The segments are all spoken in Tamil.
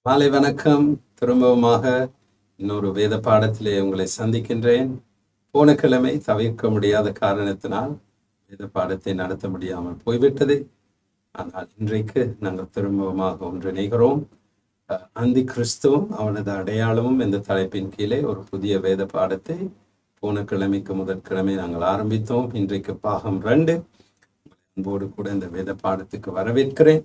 மாலை வணக்கம். திரும்பவுமாக இன்னொரு வேத பாடத்திலே உங்களை சந்திக்கின்றேன். போன கிழமை தவிர்க்க முடியாத காரணத்தினால் வேத பாடத்தை நடத்த முடியாமல் போய்விட்டது. ஆனால் இன்றைக்கு நாங்கள் திரும்பவுமாக ஒன்றிணைகிறோம். அந்தி கிறிஸ்துவும் அவனது அடையாளமும் என்ற தலைப்பின் கீழே ஒரு புதிய வேத பாடத்தை போன கிழமைக்கு முதற்கிழமை நாங்கள் ஆரம்பித்தோம். இன்றைக்கு பாகம் 2. அன்போடு கூட இந்த வேத பாடத்துக்கு வரவேற்கிறேன்.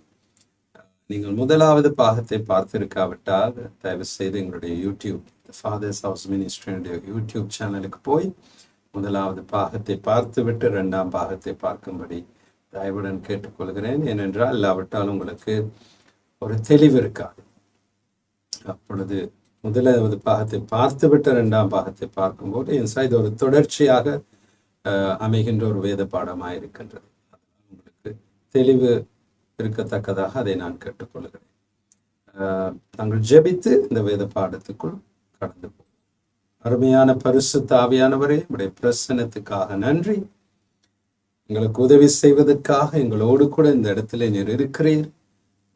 நீங்கள் முதலாவது பாகத்தை பார்த்திருக்காவிட்டால் தயவு செய்து எங்களுடைய யூடியூப் ஃபாதர்ஸ் ஹவுஸ் மினிஸ்ட்ரியுடைய யூடியூப் சேனலுக்கு போய் முதலாவது பாகத்தை பார்த்துவிட்டு 2ஆம் பாகத்தை பார்க்கும்படி தயவுடன் கேட்டுக்கொள்கிறேன். ஏனென்றால் இல்லாவிட்டால் உங்களுக்கு ஒரு தெளிவு இருக்காது. அப்பொழுது முதலாவது பாகத்தை பார்த்துவிட்டு 2ஆம் பாகத்தை பார்க்கும்போது இது ஒரு தொடர்ச்சியாக அமைகின்ற ஒரு வேத பாடமாக இருக்கின்றது. உங்களுக்கு தெளிவு இருக்கத்தக்கதாக அதை நான் கேட்டுக்கொள்கிறேன். தாங்கள் ஜெபித்து இந்த வேத பாடத்துக்குள் கடந்து போகும். அருமையான பரிசுத்த ஆவியானவரே, உடைய பிரசன்னத்துக்காக நன்றி. எங்களுக்கு உதவி செய்வதற்காக எங்களோடு கூட இந்த இடத்துல நீர் இருக்கிறீர்.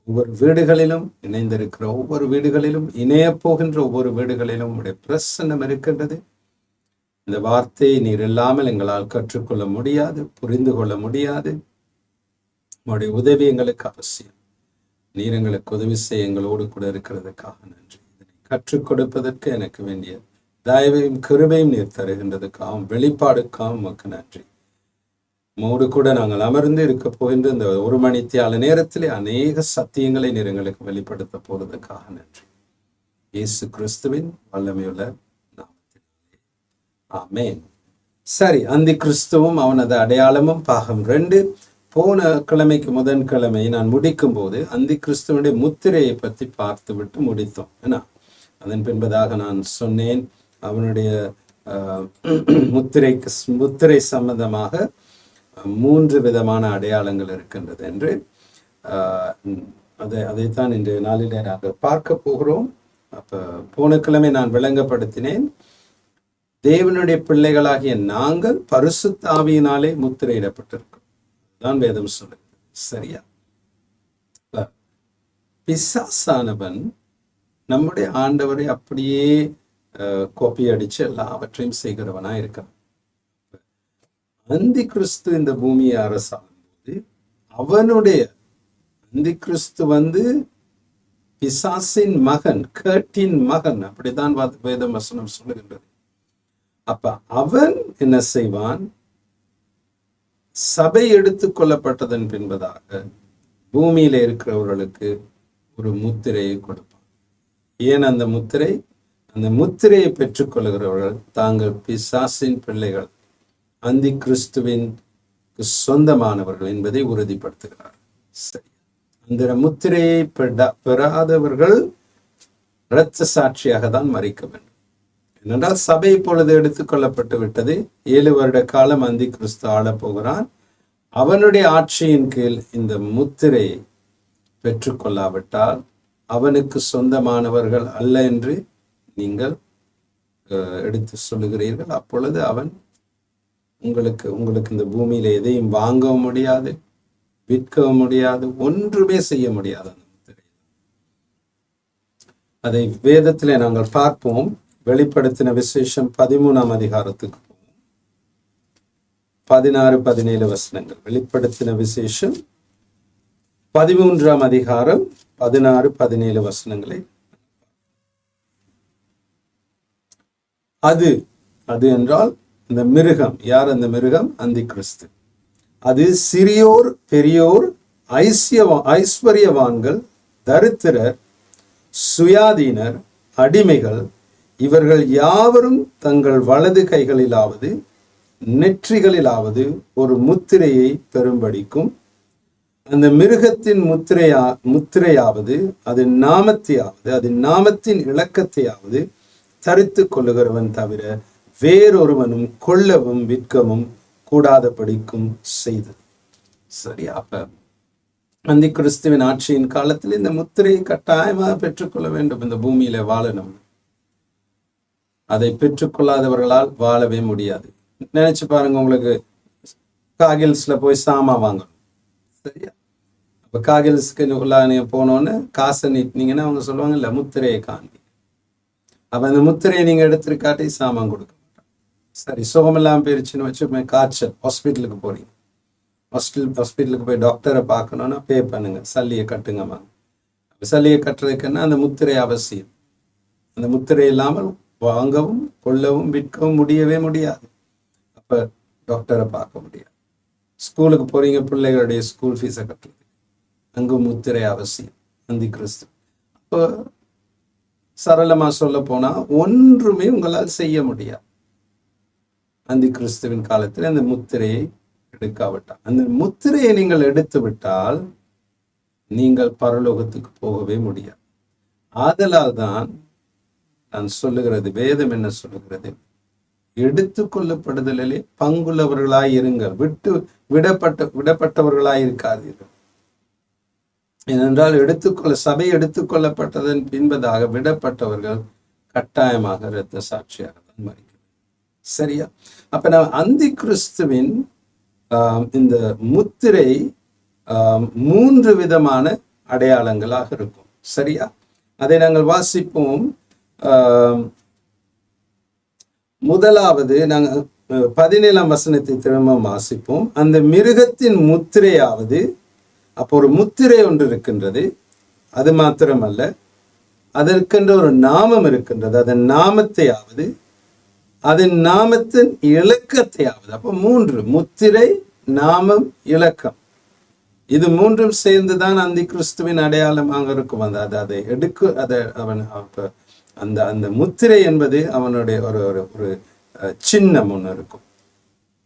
ஒவ்வொரு வீடுகளிலும் இணைந்திருக்கிற ஒவ்வொரு வீடுகளிலும் இணைய போகின்ற ஒவ்வொரு வீடுகளிலும் உடைய பிரசன்னம் இருக்கின்றது. இந்த வார்த்தையை நீர் இல்லாமல் எங்களால் கற்றுக்கொள்ள முடியாது, புரிந்து கொள்ள முடியாது. உங்களுடைய உதவி எங்களுக்கு அவசியம். நீர் எங்களுக்கு உதவி செய்ய எங்களோடு கூட இருக்கிறதுக்காக நன்றி. இதனை கற்றுக் கொடுப்பதற்கு எனக்கு வேண்டிய தயவையும் கிருபையும் நீர் தருகின்றதுக்காகவும் வெளிப்பாடுக்காகவும் உமக்கு நன்றி. உம்மோடு கூட நாங்கள் அமர்ந்து இருக்க போகின்ற இந்த 1 மணித்தியால நேரத்திலே அநேக சத்தியங்களை நீர் எங்களுக்கு வெளிப்படுத்த போறதுக்காக நன்றி. இயேசு கிறிஸ்துவின் வல்லமையுள்ள நாமத்தினாலே ஆமென். சரி, அந்தி கிறிஸ்துவும் அவனது அடையாளமும் பாகம் 2. போன கிழமைக்கு முதன்கிழமை நான் முடிக்கும் போது அந்தி கிறிஸ்துவனுடைய முத்திரையை பற்றி பார்த்து விட்டு முடித்தோம். ஏன்னா அதன் பின்பதாக நான் சொன்னேன், அவனுடைய முத்திரை சம்பந்தமாக 3 விதமான அடையாளங்கள் இருக்கின்றது என்று. அதைத்தான் இன்றைய நாளிலே நாங்கள் பார்க்க போகிறோம். அப்ப போன கிழமை நான் விளங்கப்படுத்தினேன், தேவனுடைய பிள்ளைகளாகிய நாங்கள் பரிசுத்த ஆவியினாலே முத்திரையிடப்பட்டிருக்கோம் தான் வேதம் சொல்லுது. சரியா? பிசாசானவன் நம்முடைய ஆண்டவரை அப்படியே கோப்பி அடிச்சு எல்லாவற்றையும் செய்கிறவனா இருக்கிறான். அந்தி கிறிஸ்து இந்த பூமியை அரசாளும் போது அவனுடைய அந்தி கிறிஸ்து பிசாசின் மகன், கேட்டின் மகன், அப்படித்தான் வேத வசனம் சொல்லுகின்றது. அப்ப அவன் என்ன செய்வான்? சபை எடுத்துக் கொள்ளப்பட்டதன் பின்பதாக பூமியில இருக்கிறவர்களுக்கு ஒரு முத்திரையை கொடுப்பான். ஏன் அந்த முத்திரை? அந்த முத்திரையை பெற்றுக்கொள்கிறவர்கள் தாங்கள் பிசாசின் பிள்ளைகள், அந்தி கிறிஸ்துவின் சொந்தமானவர்கள் என்பதை உறுதிப்படுத்துகிறார். சரி, அந்த முத்திரையை பெறாதவர்கள் இரத்த சாட்சியாக தான் மறிக்க வேண்டும். ஏனென்றால் சபை இப்பொழுது எடுத்துக்கொள்ளப்பட்டு விட்டது. 7 வருட காலம் அந்தி கிறிஸ்து ஆளப் போகிறான். அவனுடைய ஆட்சியின் கீழ் இந்த முத்திரையை பெற்றுக்கொள்ளாவிட்டால் அவனுக்கு சொந்தமானவர்கள் அல்ல என்று நீங்கள் எடுத்து சொல்லுகிறீர்கள். அப்பொழுது அவன் உங்களுக்கு இந்த பூமியில எதையும் வாங்கவும் முடியாது, விற்கவும் முடியாது, ஒன்றுமே செய்ய முடியாது அந்த முத்திரை. அதை வேதத்திலே நாங்கள் பார்ப்போம். வெளிப்படுத்தின விசேஷம் 13ஆம் அதிகாரத்துக்கு 16-17 வசனங்கள். வெளிப்படுத்தின விசேஷம் 13ஆம் அதிகாரம் 16-17 வசனங்களை. அது என்றால் இந்த மிருகம் யார்? அந்த மிருகம் அந்தி கிறிஸ்து. அது சிறியோர், பெரியோர், ஐஸ்வர்யவான்கள், தரித்திரர், சுயாதீனர், அடிமைகள், இவர்கள் யாவரும் தங்கள் வலது கைகளிலாவது நெற்றிகளிலாவது ஒரு முத்திரையை பெறும்படிக்கும் அந்த மிருகத்தின் முத்திரையாவது அதன் நாமத்தையாவது அதன் நாமத்தின் இலக்கத்தையாவது தரித்து கொள்ளுகிறவன் தவிர வேறொருவனும் கொள்ளவும் விற்கவும் கூடாதபடிக்கும் செய்தது. சரியா? அப்ப அந்தி கிறிஸ்துவின் ஆட்சியின் காலத்தில் இந்த முத்திரையை கட்டாயமாக பெற்றுக்கொள்ள வேண்டும். இந்த பூமியில வாழணும். அதை பெற்றுக்கொள்ளாதவர்களால் வாழவே முடியாது. நினைச்சு பாருங்க, உங்களுக்கு காகில்ஸ்ல போய் சாமா வாங்கணும். சரியா? இப்போ காகில்ஸ்க்கு உள்ளாக போனோன்னு காசை நீட்டினீங்கன்னா அவங்க சொல்லுவாங்க இல்லை முத்திரையை காண்பி. அப்போ அந்த முத்திரையை நீங்கள் எடுத்துருக்காட்டி சாமான் கொடுக்க மாட்டாங்க. சரி, சுகமில்லாமல் போயிருச்சுன்னு வச்சு காய்ச்சல் ஹாஸ்பிட்டலுக்கு போறீங்க. ஹாஸ்பிட்டலுக்கு போய் டாக்டரை பார்க்கணுன்னா பே பண்ணுங்க, சல்லியை கட்டுங்கம்மா. சல்லியை கட்டுறதுக்குன்னா அந்த முத்திரை அவசியம். அந்த முத்திரை இல்லாமல் வாங்கவும் கொள்ளவும் விற்கவும் முடியவே முடியாது. அப்போ டாக்டரை பார்க்க முடியாது. ஸ்கூலுக்கு போறீங்க, பிள்ளைகளுடைய ஸ்கூல் ஃபீஸை கட்டுறது, அங்கு முத்திரை அவசியம். அந்தி கிறிஸ்து. அப்போ சரளமா சொல்ல போனா ஒன்றுமே உங்களால் செய்ய முடியாது. அந்தி கிறிஸ்துவின் காலத்தில் அந்த முத்திரையை எடுக்காவிட்டால், அந்த முத்திரையை நீங்கள் எடுத்து விட்டால் நீங்கள் பரலோகத்துக்கு போகவே முடியாது. ஆதலால் தான் நான் சொல்லுகிறது, வேதம் என்ன சொல்லுகிறது, எடுத்து கொள்ளப்படுதலிலே பங்குள்ளவர்களாய் இருங்கள், விடப்பட்டவர்களாய் இருக்காதீர்கள். ஏனென்றால் சபை எடுத்துக்கொள்ளப்பட்டதன் பின்பதாக விடப்பட்டவர்கள் கட்டாயமாக இரத்த சாட்சியாக தான் மறிக்கிறது. சரியா? அப்ப நான் அந்தி கிறிஸ்துவின் இந்த முத்திரை 3 விதமான அடையாளங்களாக இருக்கும். சரியா? அதை நாங்கள் வாசிப்போம். முதலாவது நாங்கள் 17ஆம் வசனத்தை திரும்ப வாசிப்போம். அந்த மிருகத்தின் முத்திரையாவது, அப்போ ஒரு முத்திரை ஒன்று இருக்கின்றது, அது மாத்திரமல்ல, அதற்கென்ற ஒரு நாமம் இருக்கின்றது, அதன் நாமத்தையாவது, அதன் நாமத்தின் இலக்கத்தையாவது. அப்போ 3: முத்திரை, நாமம், இலக்கம். இது 3ம் சேர்ந்துதான் அந்தி கிறிஸ்துவின் அடையாளமாக இருக்கும். அதை அவன் அந்த முத்திரை என்பது அவனுடைய ஒரு சின்னம் ஒன்று இருக்கும்,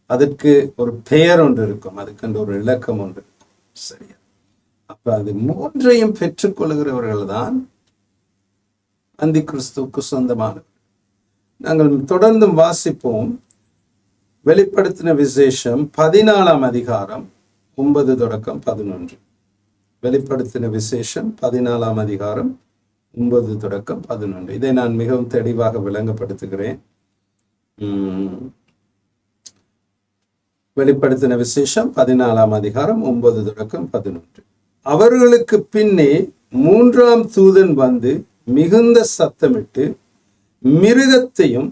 அதற்கு ஒரு பெயர் ஒன்று இருக்கும், அதுக்கென்று ஒரு இலக்கம் ஒன்று இருக்கும். சரியா? அப்ப அது 3ஐயும் பெற்றுக்கொள்கிறவர்கள் தான் அந்தி கிறிஸ்துவுக்கு சொந்தமானவர். நாங்கள் தொடர்ந்து வாசிப்போம். வெளிப்படுத்தின விசேஷம் 14ஆம் அதிகாரம் 9 தொடக்கம் 11. வெளிப்படுத்தின விசேஷம் 14ஆம் அதிகாரம் 9 தொடக்கம் 11. இதை நான் மிகவும் தெளிவாக விளங்கப்படுத்துகிறேன். வெளிப்படுத்தின விசேஷம் 14ஆம் அதிகாரம் 9 தொடக்கம் 11. அவர்களுக்கு பின்னே 3ஆம் தூதன் வந்து மிகுந்த சத்தமிட்டு மிருகத்தையும்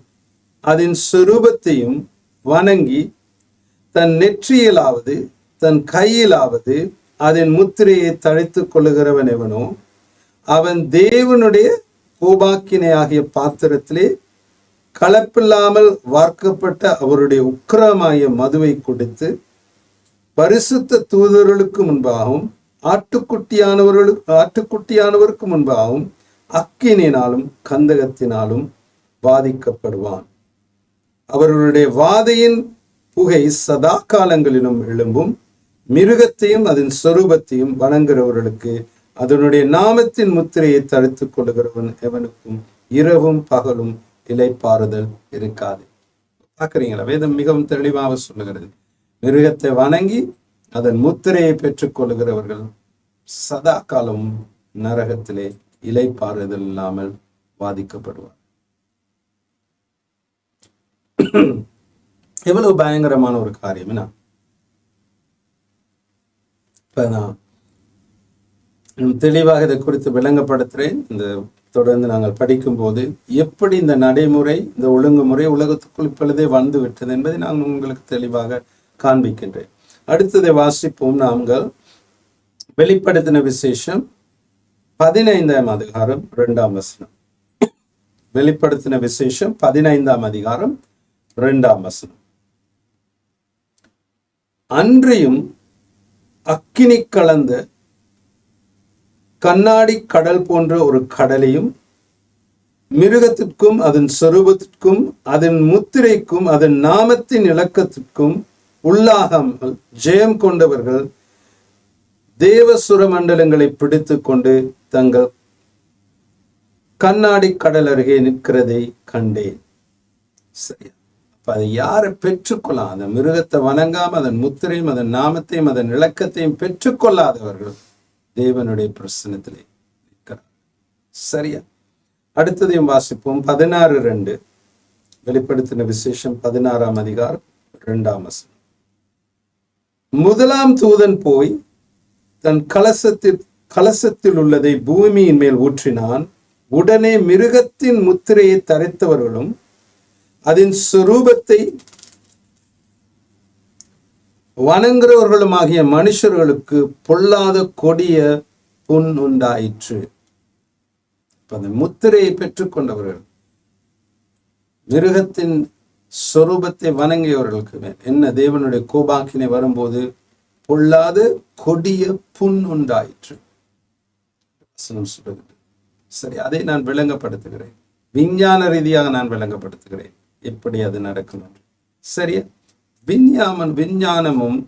அதன் சொரூபத்தையும் வணங்கி தன் நெற்றியிலாவது தன் கையிலாவது அதன் முத்திரையை தழைத்துக் கொள்ளுகிறவன் எவனோ அவன் தேவனுடைய கோபாக்கினை ஆகிய பாத்திரத்திலே கலப்பில்லாமல் வார்க்கப்பட்ட அவருடைய உக்கிரமாகிய மதுவை கொடுத்து பரிசுத்த தூதர்களுக்கு முன்பாகவும் ஆட்டுக்குட்டியானவருக்கு முன்பாகவும் அக்கினினாலும் கந்தகத்தினாலும் பாதிக்கப்படுவான். அவர்களுடைய வாதையின் புகை சதா காலங்களிலும் எழும்பும். மிருகத்தையும் அதன் சொரூபத்தையும் வணங்குகிறவர்களுக்கு அதனுடைய நாமத்தின் முத்திரையை தடுத்துக் கொள்ளுகிறவன் எவனுக்கும் இரவும் பகலும் இலைப்பாறுதல் இருக்காது. பார்க்குறீங்களா? வேதம் மிகவும் தெளிவாக சொல்லுகிறது. மிருகத்தை வணங்கி அதன் முத்திரையை பெற்றுக் கொள்ளுகிறவர்கள் சதா காலமும் நரகத்திலே இலைப்பாறுதல் இல்லாமல் பாதிக்கப்படுவார். எவ்வளவு பயங்கரமான ஒரு காரியம்! இப்ப நான் தெளிவாக இதை குறித்து விளங்கப்படுத்துகிறேன். இந்த தொடர்ந்து நாங்கள் படிக்கும் போது எப்படி இந்த நடைமுறை, இந்த ஒழுங்குமுறை உலகத்துக்குள் இப்பொழுதே வந்து விட்டது என்பதை நான் உங்களுக்கு தெளிவாக காண்பிக்கின்றேன். அடுத்ததை வாசிப்போம். நாங்கள் வெளிப்படுத்தின விசேஷம் 15ஆம் அதிகாரம் 2ஆம் வசனம். வெளிப்படுத்தின விசேஷம் 15ஆம் அதிகாரம் 2ஆம் வசனம். அன்றியும் அக்கினி கலந்த கண்ணாடி கடல் போன்ற ஒரு கடலையும் மிருகத்திற்கும் அதன் சொரூபத்திற்கும் அதன் முத்திரைக்கும் அதன் நாமத்தின் இலக்கத்திற்கும் உள்ளாகாமல் ஜெயம் கொண்டவர்கள் தேவசுர மண்டலங்களை பிடித்து கொண்டு தங்கள் கண்ணாடி கடல் அருகே நிற்கிறதை கண்டேன். சரியா? அப்ப அதை யாரை பெற்றுக்கொள்ளலாம்? அந்த மிருகத்தை வணங்காம அதன் முத்திரையும் அதன் நாமத்தையும் அதன் இலக்கத்தையும் பெற்றுக்கொள்ளாதவர்கள் தேவனுடைய பிரசன்னத்திலே நிற்கிறார். சரியா? அடுத்ததையும் வாசிப்போம். 16:2. வெளிப்படுத்தின விசேஷம் 16ஆம் அதிகாரம் 2ஆம் வசனம். முதலாம் தூதன் போய் தன் கலசத்தில் உள்ளதை பூமியின் மேல் ஊற்றினான். உடனே மிருகத்தின் முத்திரையை தரித்தவர்களும் அதன் சொரூபத்தை வணங்குறவர்களுமாகிய மனுஷர்களுக்கு பொல்லாத கொடிய புண் உண்டாயிற்று. அந்த முத்திரையை பெற்றுக்கொண்டவர்கள், மிருகத்தின் சொரூபத்தை வணங்கியவர்களுக்கு என்ன தேவனுடைய கோபாக்கினை வரும்போது பொல்லாத கொடிய புண் உண்டாயிற்று. சரி, அதை நான் விளங்கப்படுத்துகிறேன், விஞ்ஞான ரீதியாக நான் விளங்கப்படுத்துகிறேன் எப்படி அது நடக்கணும். சரியா? விஞ்ஞானமும்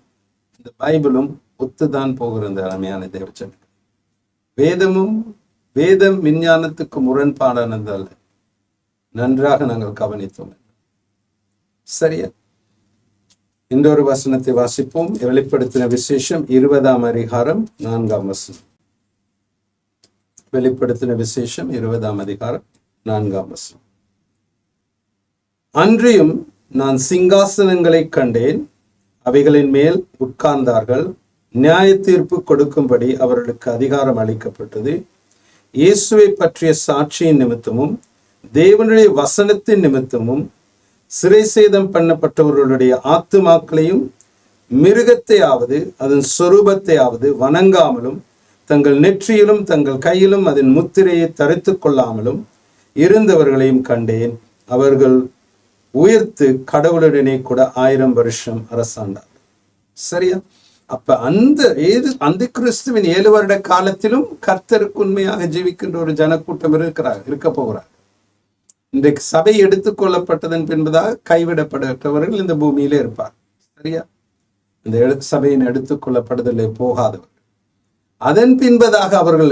இந்த பைபிளும் ஒத்துதான் போகிறது. அருமையான தேவச்சன், வேதம் விஞ்ஞானத்துக்கு முரண்பாடானது அல்ல. நன்றாக நாங்கள் கவனித்தோம். சரியா? இன்னொரு வசனத்தை வாசிப்போம். வெளிப்படுத்தின விசேஷம் 20ஆம் அதிகாரம் 4ஆம் வசனம். வெளிப்படுத்தின விசேஷம் 20ஆம் அதிகாரம் 4ஆம் வசனம். அன்றியும் நான் சிங்காசனங்களை கண்டேன், அவைகளின் மேல் உட்கார்ந்தார்கள், நியாய தீர்ப்பு கொடுக்கும்படி அவர்களுக்கு அதிகாரம் அளிக்கப்பட்டது. இயேசுவை பற்றிய சாட்சியின் நிமித்தமும் தேவனுடைய வசனத்தின் நிமித்தமும் சிறை சேதம் பண்ணப்பட்டவர்களுடைய ஆத்துமாக்களையும் மிருகத்தையாவது அதன் சொரூபத்தையாவது வணங்காமலும் தங்கள் நெற்றியிலும் தங்கள் கையிலும் அதன் முத்திரையை தரித்து கொள்ளாமலும் இருந்தவர்களையும் கண்டேன். அவர்கள் உயர்த்து கடவுளுடனே கூட 1000 வருஷம் அரசாண்டார். சரியா? அப்ப அந்த கிறிஸ்துவின் 7 வருட காலத்திலும் கர்த்தருக்கு உண்மையாக ஜீவிக்கின்ற ஒரு ஜனக்கூட்டம் இருக்க போகிறார். இன்றைக்கு சபை எடுத்துக்கொள்ளப்பட்டதன் பின்பதாக கைவிடப்பட்டவர்கள் இந்த பூமியிலே இருப்பார். சரியா? இந்த சபையின் எடுத்துக்கொள்ளப்படுதலை போகாதவர்கள், அதன் பின்பதாக அவர்கள்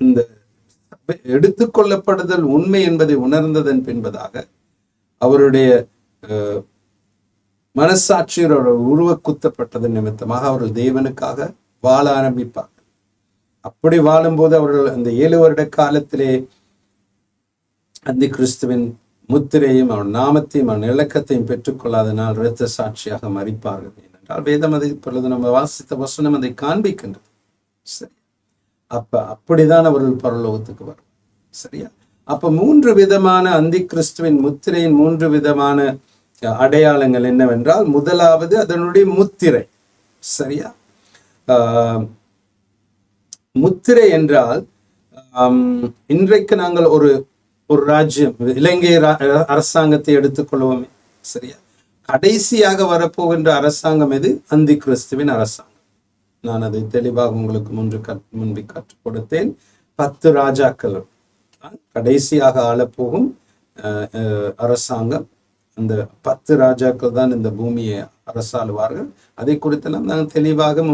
இந்த எடுத்துக்கொள்ளப்படுதல் உண்மை என்பதை உணர்ந்ததன் பின்பதாக அவருடைய மனசாட்சியோட உருவ குத்தப்பட்டதன் நிமித்தமாக அவர்கள் தேவனுக்காக வாழ ஆரம்பிப்பார்கள். அப்படி வாழும்போது அவர்கள் அந்த 7 வருட காலத்திலே அந்த கிறிஸ்துவின் முத்திரையும் அவன் நாமத்தையும் அவன் இலக்கத்தையும் பெற்றுக்கொள்ளாதனால் இரத்த சாட்சியாக மறிப்பார்கள். ஏனென்றால் வேதம் அதை இப்பொழுது நம்ம வாசித்த வசனம் அதை காண்பிக்கின்றது. சரி, அப்படிதான் அவர்கள் பரலோகத்துக்கு வரும். சரியா? அப்ப 3 விதமான அந்தி கிறிஸ்துவின் முத்திரையின் 3 விதமான அடையாளங்கள் என்னவென்றால், முதலாவது அதனுடைய முத்திரை. சரியா? முத்திரை என்றால் இன்றைக்கு நாங்கள் ஒரு ராஜ்யம், இலங்கை அரசாங்கத்தை எடுத்துக்கொள்வோமே. சரியா? கடைசியாக வரப்போகின்ற அரசாங்கம் எது? அந்தி கிறிஸ்துவின் அரசாங்கம். நான் அதை தெளிவாக உங்களுக்கு முன்பு கற்றுக் கொடுத்தேன். 10 ராஜாக்கள் கடைசியாக ஆளப்போகும் அரசாங்கம். அந்த 10 ராஜாக்கள் தான் இந்த பூமியை அரசாளுவார்கள். அதை குறித்தெல்லாம் நாங்கள் தெளிவாக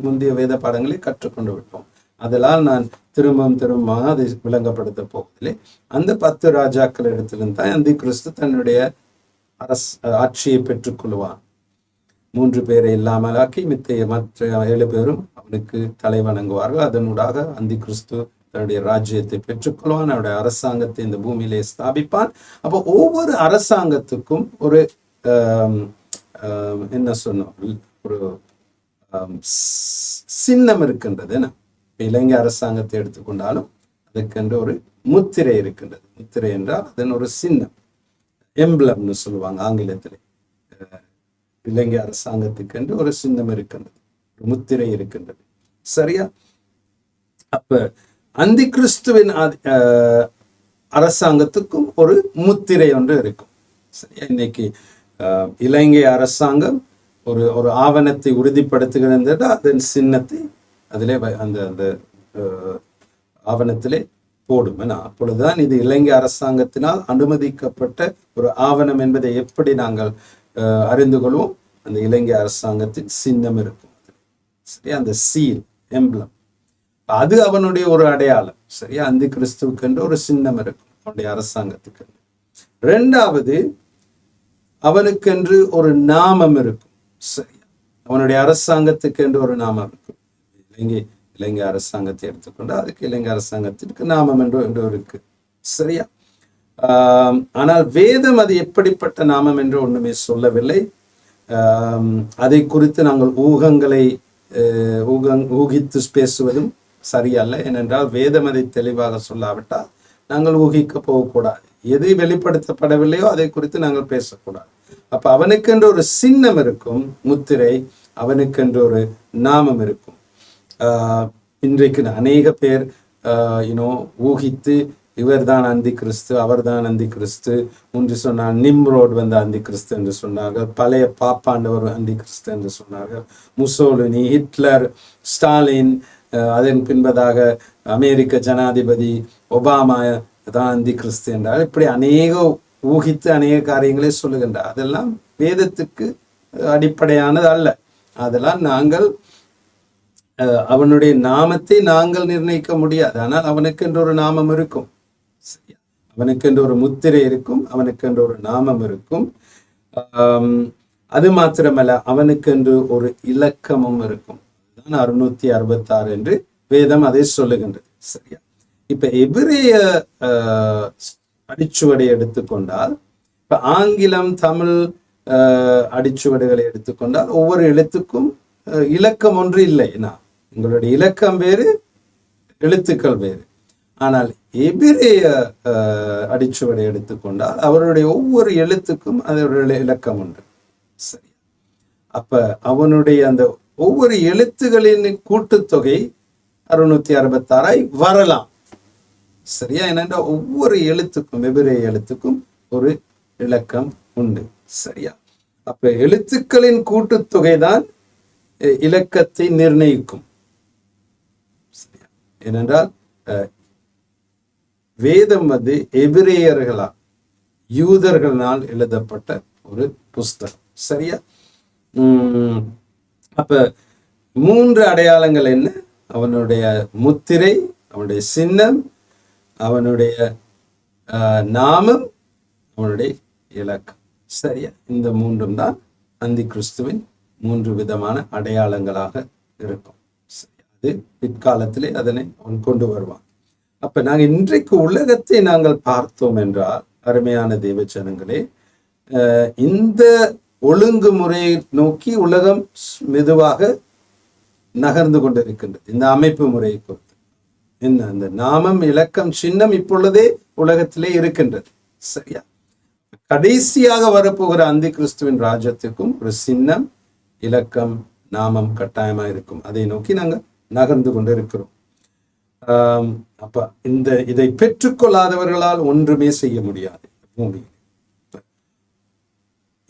முந்தைய வேத பாடங்களை கற்றுக்கொண்டு விட்டோம். அதனால் நான் திரும்பமாக அதை விளங்கப்படுத்த போவதில்லை. அந்த 10 ராஜாக்கள் இடத்திலிருந்து தான் அந்தி கிறிஸ்து தன்னுடைய ஆட்சியை பெற்றுக்கொள்வான். 3 பேரை இல்லாமலாக்கி மற்ற 7 பேரும் அவனுக்கு தலை வணங்குவார்கள். அதனூடாக அந்தி கிறிஸ்து தன்னுடைய ராஜ்யத்தை பெற்றுக்கொள்வான், அவருடைய அரசாங்கத்தை இந்த பூமியிலே ஸ்தாபிப்பான். அப்போ ஒவ்வொரு அரசாங்கத்துக்கும் ஒரு என்ன சொன்னோம், ஒரு சின்னம் இருக்கின்றது. இலங்கை அரசாங்கத்தை எடுத்துக்கொண்டாலும் அதுக்கென்று ஒரு முத்திரை இருக்கின்றது. முத்திரை என்றால் அதன் ஒரு சின்னம், எம்பளம்னு சொல்லுவாங்க ஆங்கிலத்திலே. இலங்கை அரசாங்கத்துக்கு என்று ஒரு சின்னம் இருக்கின்றது, ஒரு முத்திரை இருக்கின்றது. சரியா? அப்ப அந்தி கிறிஸ்துவின் அரசாங்கத்துக்கும் ஒரு முத்திரை ஒன்று இருக்கும். சரியா? இன்னைக்கு இலங்கை அரசாங்கம் ஒரு ஆவணத்தை உறுதிப்படுத்துகிறது, அதன் சின்னத்தை அதிலே அந்த ஆவணத்திலே போடும். அப்பொழுதுதான் இது இலங்கை அரசாங்கத்தினால் அனுமதிக்கப்பட்ட ஒரு ஆவணம் என்பதை எப்படி நாங்கள் அறிந்து கொள்வோம்? அந்த இலங்கை அரசாங்கத்தின் சின்னம் இருக்கும். சரியா? அந்த சீல், எம்பளம், அது அவனுடைய ஒரு அடையாளம். சரியா? அந்தி கிறிஸ்துவுக்கு என்று ஒரு சின்னம் இருக்கும் அவனுடைய அரசாங்கத்துக்கு. 2வது, அவனுக்கென்று ஒரு நாமம் இருக்கும். சரியா? அவனுடைய அரசாங்கத்துக்கு என்று ஒரு நாமம் இருக்கும். இலங்கை அரசாங்கத்தை எடுத்துக்கொண்டு அதுக்கு இலங்கை அரசாங்கத்திற்கு நாமம் என்று இருக்கு. சரியா? ஆனால் வேதம் அது எப்படிப்பட்ட நாமம் என்று ஒண்ணுமே சொல்லவில்லை. அதை குறித்து நாங்கள் ஊகங்களை ஊகித்து பேசுவதும் சரியல்ல. ஏனென்றால் வேதம் அதை தெளிவாக சொல்லாவிட்டால் நாங்கள் ஊகிக்க போகக்கூடாது. எது வெளிப்படுத்தப்படவில்லையோ அதை குறித்து நாங்கள் பேசக்கூடாது. அப்ப அவனுக்கென்று ஒரு சின்னம் இருக்கும், முத்திரை, அவனுக்கென்று ஒரு நாமம் இருக்கும். இன்றைக்கு அநேக பேர் ஊகித்து இவர்தான் அந்தி கிறிஸ்து, அவர்தான் அந்தி கிறிஸ்து என்று சொன்னார். நிம்ரோட் வந்து அந்தி கிறிஸ்து என்று சொன்னார்கள். பழைய பாப்பாண்டவர் அந்தி கிறிஸ்து என்று சொன்னார்கள். முசோலினி, ஹிட்லர், ஸ்டாலின், அதன் பின்பதாக அமெரிக்க ஜனாதிபதி ஒபாமா தான் அந்தி கிறிஸ்து என்றால், இப்படி அநேக ஊகித்து அநேக காரியங்களை சொல்லுகின்றார். அதெல்லாம் வேதத்துக்கு அடிப்படையானது அல்ல. அதெல்லாம் நாங்கள் அவனுடைய நாமத்தை நாங்கள் நிர்ணயிக்க முடியாது. ஆனால் அவனுக்கென்று ஒரு நாமம் இருக்கும், அவனுக்கென்று ஒரு முத்திரை இருக்கும், அவனுக்கென்று ஒரு நாமம் இருக்கும். அது மாத்திரமல்ல, அவனுக்கென்று ஒரு இலக்கமும் இருக்கும். 666 என்று வேதம் அதை சொல்லுகின்றது. சரியா? இப்ப எபிரேய அடிச்சுவடை எடுத்துக்கொண்டால், இப்ப ஆங்கிலம், தமிழ் அடிச்சுவடுகளை எடுத்துக்கொண்டால் ஒவ்வொரு எழுத்துக்கும் இலக்கம் ஒன்று இல்லை. உங்களுடைய இலக்கம் வேறு, எழுத்துக்கள் வேறு. ஆனால் எபிரேய அடிச்சுவடை எடுத்துக்கொண்டால் அவருடைய ஒவ்வொரு எழுத்துக்கும் அதனுடைய இலக்கம் உண்டு. சரி, அப்ப அவனுடைய அந்த ஒவ்வொரு எழுத்துகளின் கூட்டுத்தொகை 666 வரலாம். சரியா? என்னென்ன ஒவ்வொரு எழுத்துக்கும், எபிரேய எழுத்துக்கும் ஒரு இலக்கம் உண்டு. சரியா? அப்ப எழுத்துக்களின் கூட்டுத்தொகை தான் இலக்கத்தை நிர்ணயிக்கும். ஏனென்றால் வேதம் வந்து எபிரேயர்களால், யூதர்களால் எழுதப்பட்ட ஒரு புஸ்தகம். சரியா? அப்ப 3 அடையாளங்கள் என்ன? அவனுடைய முத்திரை, அவனுடைய சின்னம், அவனுடைய நாமம், அவனுடைய இலக்கம். சரியா? இந்த 3 தான் அந்தி கிறிஸ்துவின் 3 விதமான அடையாளங்களாக இருக்கும். அது பிற்காலத்திலே அதனை அவன் கொண்டு வருவான். அப்ப நாங்கள் இன்றைக்கு உலகத்தை நாங்கள் பார்த்தோம் என்றால், அருமையான தேவஜனங்களே, இந்த ஒழுங்குமுறையை நோக்கி உலகம் மெதுவாக நகர்ந்து கொண்டிருக்கின்றது. இந்த அமைப்பு முறையை பொறுத்து என்ன, அந்த நாமம், இலக்கம், சின்னம் இப்பொழுதே உலகத்திலே இருக்கின்றது. சரியா? கடைசியாக வரப்போகிற அந்தி கிறிஸ்துவின் ராஜ்யத்துக்கும் ஒரு சின்னம், இலக்கம், நாமம் கட்டாயமா இருக்கும். அதை நோக்கி நாங்கள் நகர்ந்து கொண்டு இருக்கிறோம். அப்ப இதை பெற்றுக்கொள்ளாதவர்களால் ஒன்றுமே செய்ய முடியாது பூமியில்.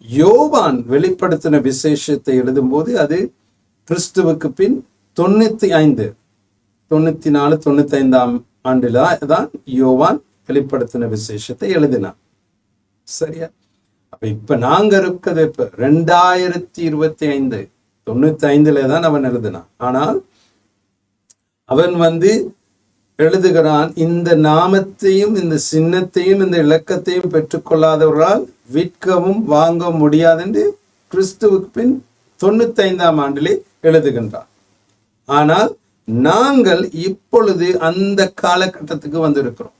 யோவான் வெளிப்படுத்தின விசேஷத்தை எழுதும் போது அது கிறிஸ்துவுக்கு பின் 94, 95ஆம் ஆண்டுல தான் யோவான் வெளிப்படுத்தின விசேஷத்தை எழுதினான். சரியா? அப்ப இப்ப நாங்க இருக்கிறது இப்ப 2025, 95 தான் அவன் எழுதினான். ஆனால் அவன் வந்து எழுதுகிறான், இந்த நாமத்தையும் இந்த சின்னத்தையும் இந்த இலக்கத்தையும் பெற்றுக்கொள்ளாதவர்களால் விற்கவும் வாங்க முடியாது என்று கிறிஸ்துவுக்கு பின் 95ஆம் ஆண்டிலே எழுதுகின்றான். ஆனால் நாங்கள் இப்பொழுது அந்த காலகட்டத்துக்கு வந்திருக்கிறோம்.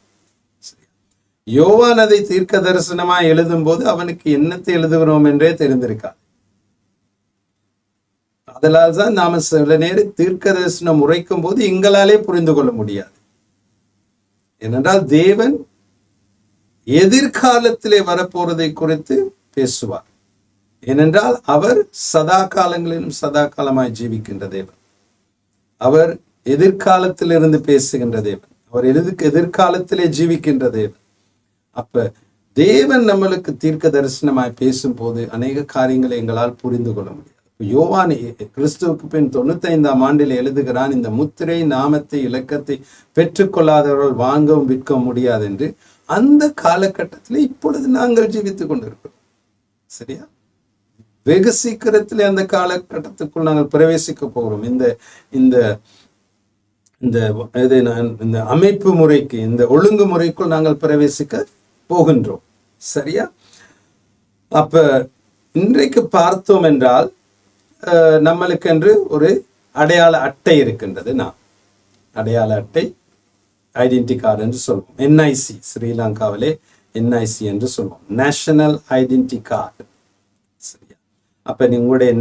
யோவான் அதை தீர்க்க தரிசனமா எழுதும் போது அவனுக்கு என்னத்தை எழுதுகிறோம் என்றே தெரிந்திருக்காது. அதனால் தான் நாம சில நேரம் தீர்க்க தரிசனம் உரைக்கும் போது எங்களாலே புரிந்து கொள்ள முடியாது. ஏனென்றால் தேவன் எதிர்காலத்திலே வரப்போறதை குறித்து பேசுவார். ஏனென்றால் அவர் சதா காலங்களிலும் சதா காலமாய் ஜீவிக்கின்ற தேவன். அவர் எதிர்காலத்திலிருந்து பேசுகின்ற தேவன். அவர் எதிர்காலத்திலே ஜீவிக்கின்ற தேவன். அப்ப தேவன் நம்மளுக்கு தீர்க்க தரிசனமாய் பேசும் போது அநேக காரியங்களை எங்களால் புரிந்து கொள்ள முடியாது. யோவான் கிறிஸ்துவுக்கு பின் 95ஆம் ஆண்டில் எழுதுகிறான், இந்த முத்திரை, நாமத்தை, இலக்கத்தை பெற்றுக்கொள்ளாதவர்கள் வாங்கவும் விற்கவும் முடியாது என்று. அந்த காலகட்டத்தில் இப்பொழுது நாங்கள் ஜீவித்துக் கொண்டிருக்கிறோம். சரியா? வெகு சீக்கிரத்திலே அந்த காலகட்டத்துக்குள் நாங்கள் பிரவேசிக்க போகிறோம். இந்த அமைப்பு முறைக்கு, இந்த ஒழுங்குமுறைக்குள் நாங்கள் பிரவேசிக்க போகின்றோம். சரியா? அப்ப இன்றைக்கு பார்த்தோம் என்றால் நம்மளுக்கு என்று ஒரு அடையாள அட்டை இருக்கின்றது. அடையாள அட்டை, ஐடென்டி கார்டு என்று சொல்வோம். NIC, ஸ்ரீலங்காவிலே NIC என்று சொல்வோம், நேஷனல் ஐடென்டி கார்டு. சரியா? அப்ப உங்களுடைய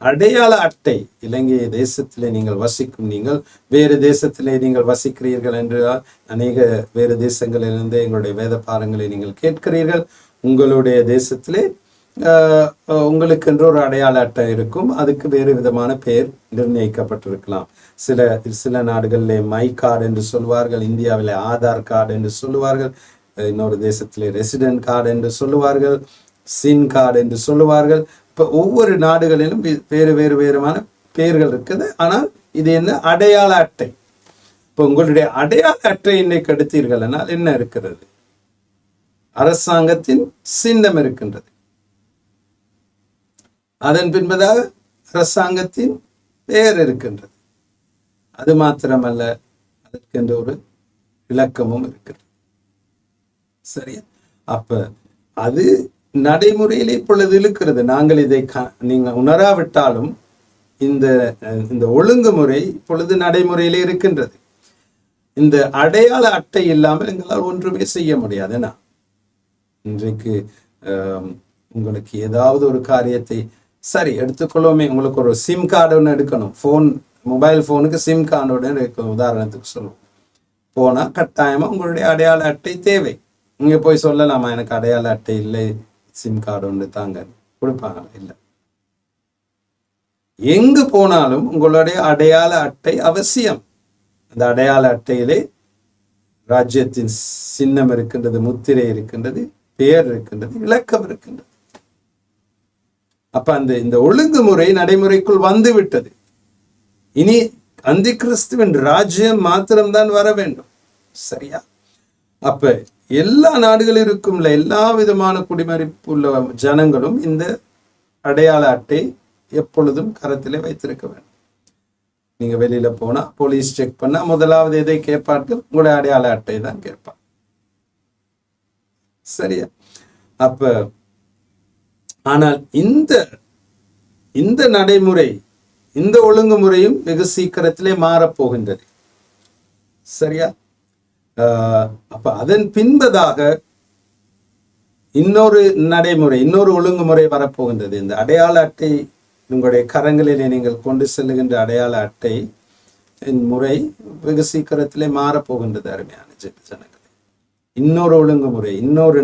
அடையாள அட்டை. இலங்கை தேசத்திலே நீங்கள் வசிக்கும், நீங்கள் வேறு தேசத்திலே நீங்கள் வசிக்கிறீர்கள் என்றால் அநேக வேறு தேசங்களிலிருந்து எங்களுடைய வேத பாடங்களை நீங்கள் கேட்கிறீர்கள். உங்களுடைய தேசத்திலே உங்களுக்கு ஒரு அடையாள அட்டை இருக்கும். அதுக்கு வேறு விதமான பெயர் நிர்ணயிக்கப்பட்டிருக்கலாம். சில நாடுகளிலே மை கார்டு என்று சொல்வார்கள், இந்தியாவிலே ஆதார் கார்டு என்று சொல்லுவார்கள், இன்னொரு தேசத்திலே ரெசிடென்ட் கார்டு என்று சொல்லுவார்கள், சின் கார்டு என்று சொல்லுவார்கள். இப்போ ஒவ்வொரு நாடுகளிலும் வேறுமான பெயர்கள் இருக்குது. ஆனால் இது என்ன? அடையாள அட்டை. இப்போ உங்களுடைய அடையாள அட்டை இன்னைக்கு எடுத்தீர்கள் என்றால் என்ன இருக்கிறது? அரசாங்கத்தின் சின்னம் இருக்கின்றது. அதன் பின்பதாக அரசாங்கத்தின் பெயர் இருக்கின்றது. அது மாத்திரமல்ல, அதற்கென்ற ஒரு இலக்கமும் இருக்கிறது. சரியா? அப்ப அது நடைமுறையில் இப்பொழுது இருக்கிறது. நாங்கள் இதை நீங்கள் உணராவிட்டாலும் இந்த ஒழுங்குமுறை இப்பொழுது நடைமுறையிலே இருக்கின்றது. இந்த அடையாள அட்டை இல்லாமல் எங்களால் ஒன்றுமே செய்ய முடியாது. இன்றைக்கு உங்களுக்கு ஏதாவது ஒரு காரியத்தை சரி எடுத்துக்கொள்ளுமே, உங்களுக்கு ஒரு சிம் கார்டு ஒன்று எடுக்கணும். மொபைல் ஃபோனுக்கு சிம் கார்டு ஒன்று எடுக்கணும். உதாரணத்துக்கு சொல்லுவோம். போனால் கட்டாயமாக உங்களுடைய அடையாள அட்டை தேவை. இங்கே போய் சொல்லலாமா, எனக்கு அடையாள அட்டை இல்லை, சிம் கார்டு ஒன்று தாங்க, கொடுப்பாங்களா? இல்லை. எங்கு போனாலும் உங்களுடைய அடையாள அட்டை அவசியம். அந்த அடையாள அட்டையிலே ராஜ்யத்தின் சின்னம் இருக்கின்றது, முத்திரை இருக்கின்றது, பெயர் இருக்கின்றது, இலக்கம் இருக்கின்றது. அப்ப இந்த ஒழுங்குமுறை நடைமுறைக்குள் வந்து விட்டது. இனி அந்தி கிறிஸ்துவின் ராஜ்யம் மாத்திரம்தான் வர வேண்டும். சரியா? அப்ப எல்லா நாடுகளில் இருக்கும் எல்லா விதமான குடிமதிப்பு உள்ள ஜனங்களும் இந்த அடையாள அட்டை எப்பொழுதும் கரத்திலே வைத்திருக்க வேண்டும். நீங்க வெளியில போனா போலீஸ் செக் பண்ணா முதலாவது எதை கேட்பார்கள்? உங்களுடைய அடையாள அட்டை தான் கேட்பாங்க. சரியா? அப்ப ஆனால் இந்த நடைமுறை, இந்த ஒழுங்குமுறையும் வெகு சீக்கிரத்திலே மாறப்போகின்றது. சரியா? அப்ப அதன் பின்பதாக இன்னொரு நடைமுறை, இன்னொரு ஒழுங்குமுறை வரப்போகின்றது. இந்த அடையாள அட்டை உங்களுடைய கரங்களிலே நீங்கள் கொண்டு செல்லுகின்ற அடையாள அட்டை முறை வெகு சீக்கிரத்திலே மாறப்போகின்றது. அருமையான ஜனங்களே, இன்னொரு ஒழுங்குமுறை, இன்னொரு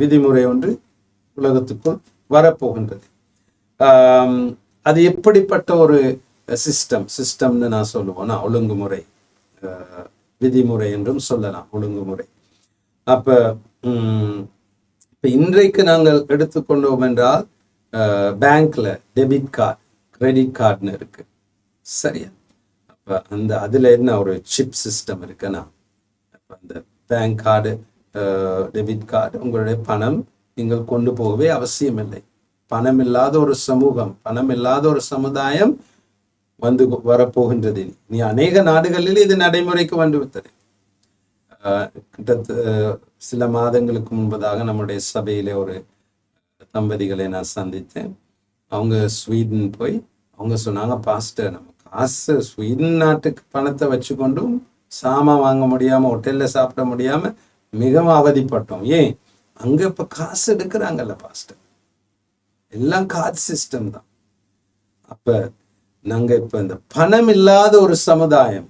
விதிமுறை ஒன்று உலகத்துக்குள் வரப்போகின்றது. அது எப்படிப்பட்ட ஒரு சிஸ்டம்னு நான் சொல்லுவோம்னா, ஒழுங்குமுறை, விதிமுறை என்றும் சொல்லலாம். ஒழுங்குமுறை. அப்ப இன்றைக்கு நாங்கள் எடுத்துக்கொண்டோம் என்றால் பேங்க்ல டெபிட் கார்டு, கிரெடிட் கார்டுன்னு இருக்கு. சரியா? அப்ப அதுல என்ன ஒரு சிப் சிஸ்டம் இருக்குன்னா, அந்த பேங்க் கார்டு, டெபிட் கார்டு, உங்களுடைய பணம் நீங்கள் கொண்டு போகவே அவசியம் இல்லை. பணம் இல்லாத ஒரு சமூகம், பணம் இல்லாத ஒரு சமுதாயம் வரப்போகின்றது. நீ அநேக நாடுகளில் இது நடைமுறைக்கு வந்துவிட்டது. கிட்டத்தட்ட சில மாதங்களுக்கு முன்பதாக நம்முடைய சபையிலே ஒரு தம்பதிகளை நான் சந்தித்தேன். அவங்க ஸ்வீடன் போய் அவங்க சொன்னாங்க, பாஸ்டர், நம்ம காசு ஸ்வீடன் நாட்டுக்கு பணத்தை வச்சுக்கொண்டும் சாமான் வாங்க முடியாம, ஹோட்டல்ல சாப்பிட முடியாம மிகவும் அவதிப்பட்டோம். ஏன்? அங்க இப்ப காசு எடுக்கிறாங்கல்ல பாஸ்டர், எல்லாம் கார்டு சிஸ்டம் தான். அப்ப நாங்க இப்ப இந்த பணம் இல்லாத ஒரு சமுதாயம்,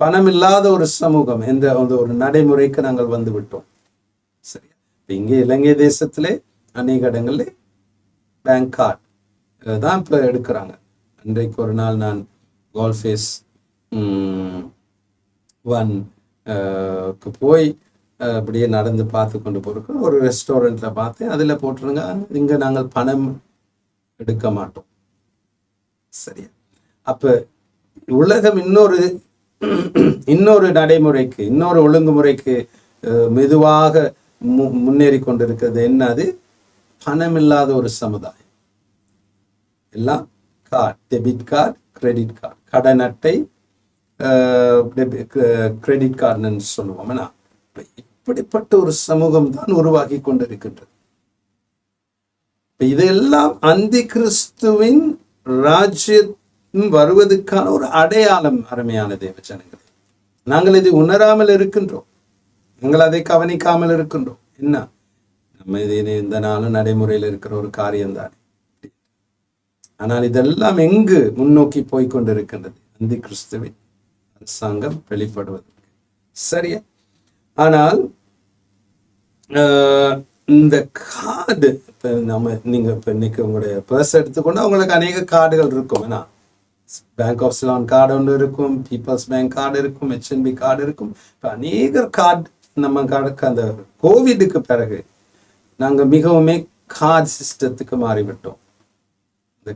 பணம் இல்லாத ஒரு சமூகம் என்ற ஒரு நடைமுறைக்கு நாங்கள் வந்து விட்டோம். சரியா? இங்கே இலங்கை தேசத்திலே அநேக இடங்கள்ல பேங்க் கார்டு தான் இப்ப எடுக்கிறாங்க. அன்றைக்கு ஒரு நாள் நான் கோல்ஃபேஸ் 1 போய் அப்படியே நடந்து பார்த்து கொண்டு போறோம். ஒரு ரெஸ்டாரண்ட்ல பார்த்தேன், அதுல போட்டுருங்க, இங்க நாங்கள் பணம் எடுக்க மாட்டோம். சரியா? அப்ப உலகம் இன்னொரு நடைமுறைக்கு, இன்னொரு ஒழுங்குமுறைக்கு மெதுவாக முன்னேறி கொண்டிருக்கிறது. என்னது? பணம் இல்லாத ஒரு சமுதாயம். எல்லாம் card, debit card, credit card, கடன் அட்டை, கிரெடிட் கார்டுன்னு சொல்லுவோம். இப்படிப்பட்ட ஒரு சமூகம் தான் உருவாகி கொண்டிருக்கின்றது. இதெல்லாம் அந்தி கிறிஸ்துவின் ராஜ்யம் வருவதற்கான ஒரு அடையாளம். அருமையான தேவ ஜனங்களே, நாங்கள் இதை உணராமல் இருக்கின்றோம், நாங்கள் அதை கவனிக்காமல் இருக்கின்றோம். என்ன, நம்ம இது இந்த நாளும் நடைமுறையில் இருக்கிற ஒரு காரியம் தானே. ஆனால் இதெல்லாம் எங்கு முன்னோக்கி போய்கொண்டிருக்கின்றது? அந்தி கிறிஸ்துவின் அரசாங்கம் வெளிப்படுவதற்கு. சரியா? ஆனால் இந்த கார்டு இப்போ நீங்கள் இப்போ இன்னைக்கு உங்களுடைய பர்ஸ் எடுத்துக்கொண்டு அவங்களுக்கு அநேக கார்டுகள் இருக்கும். ஏன்னா பேங்க் ஆஃப் சிலான் கார்டு ஒன்று இருக்கும், பீப்புள்ஸ் பேங்க் கார்டு இருக்கும், HNB கார்டு இருக்கும். இப்போ அநேக கார்டு நம்ம கார்டுக்கு அந்த கோவிடுக்கு பிறகு நாங்கள் மிகவுமே கார்டு சிஸ்டத்துக்கு மாறிவிட்டோம். இந்த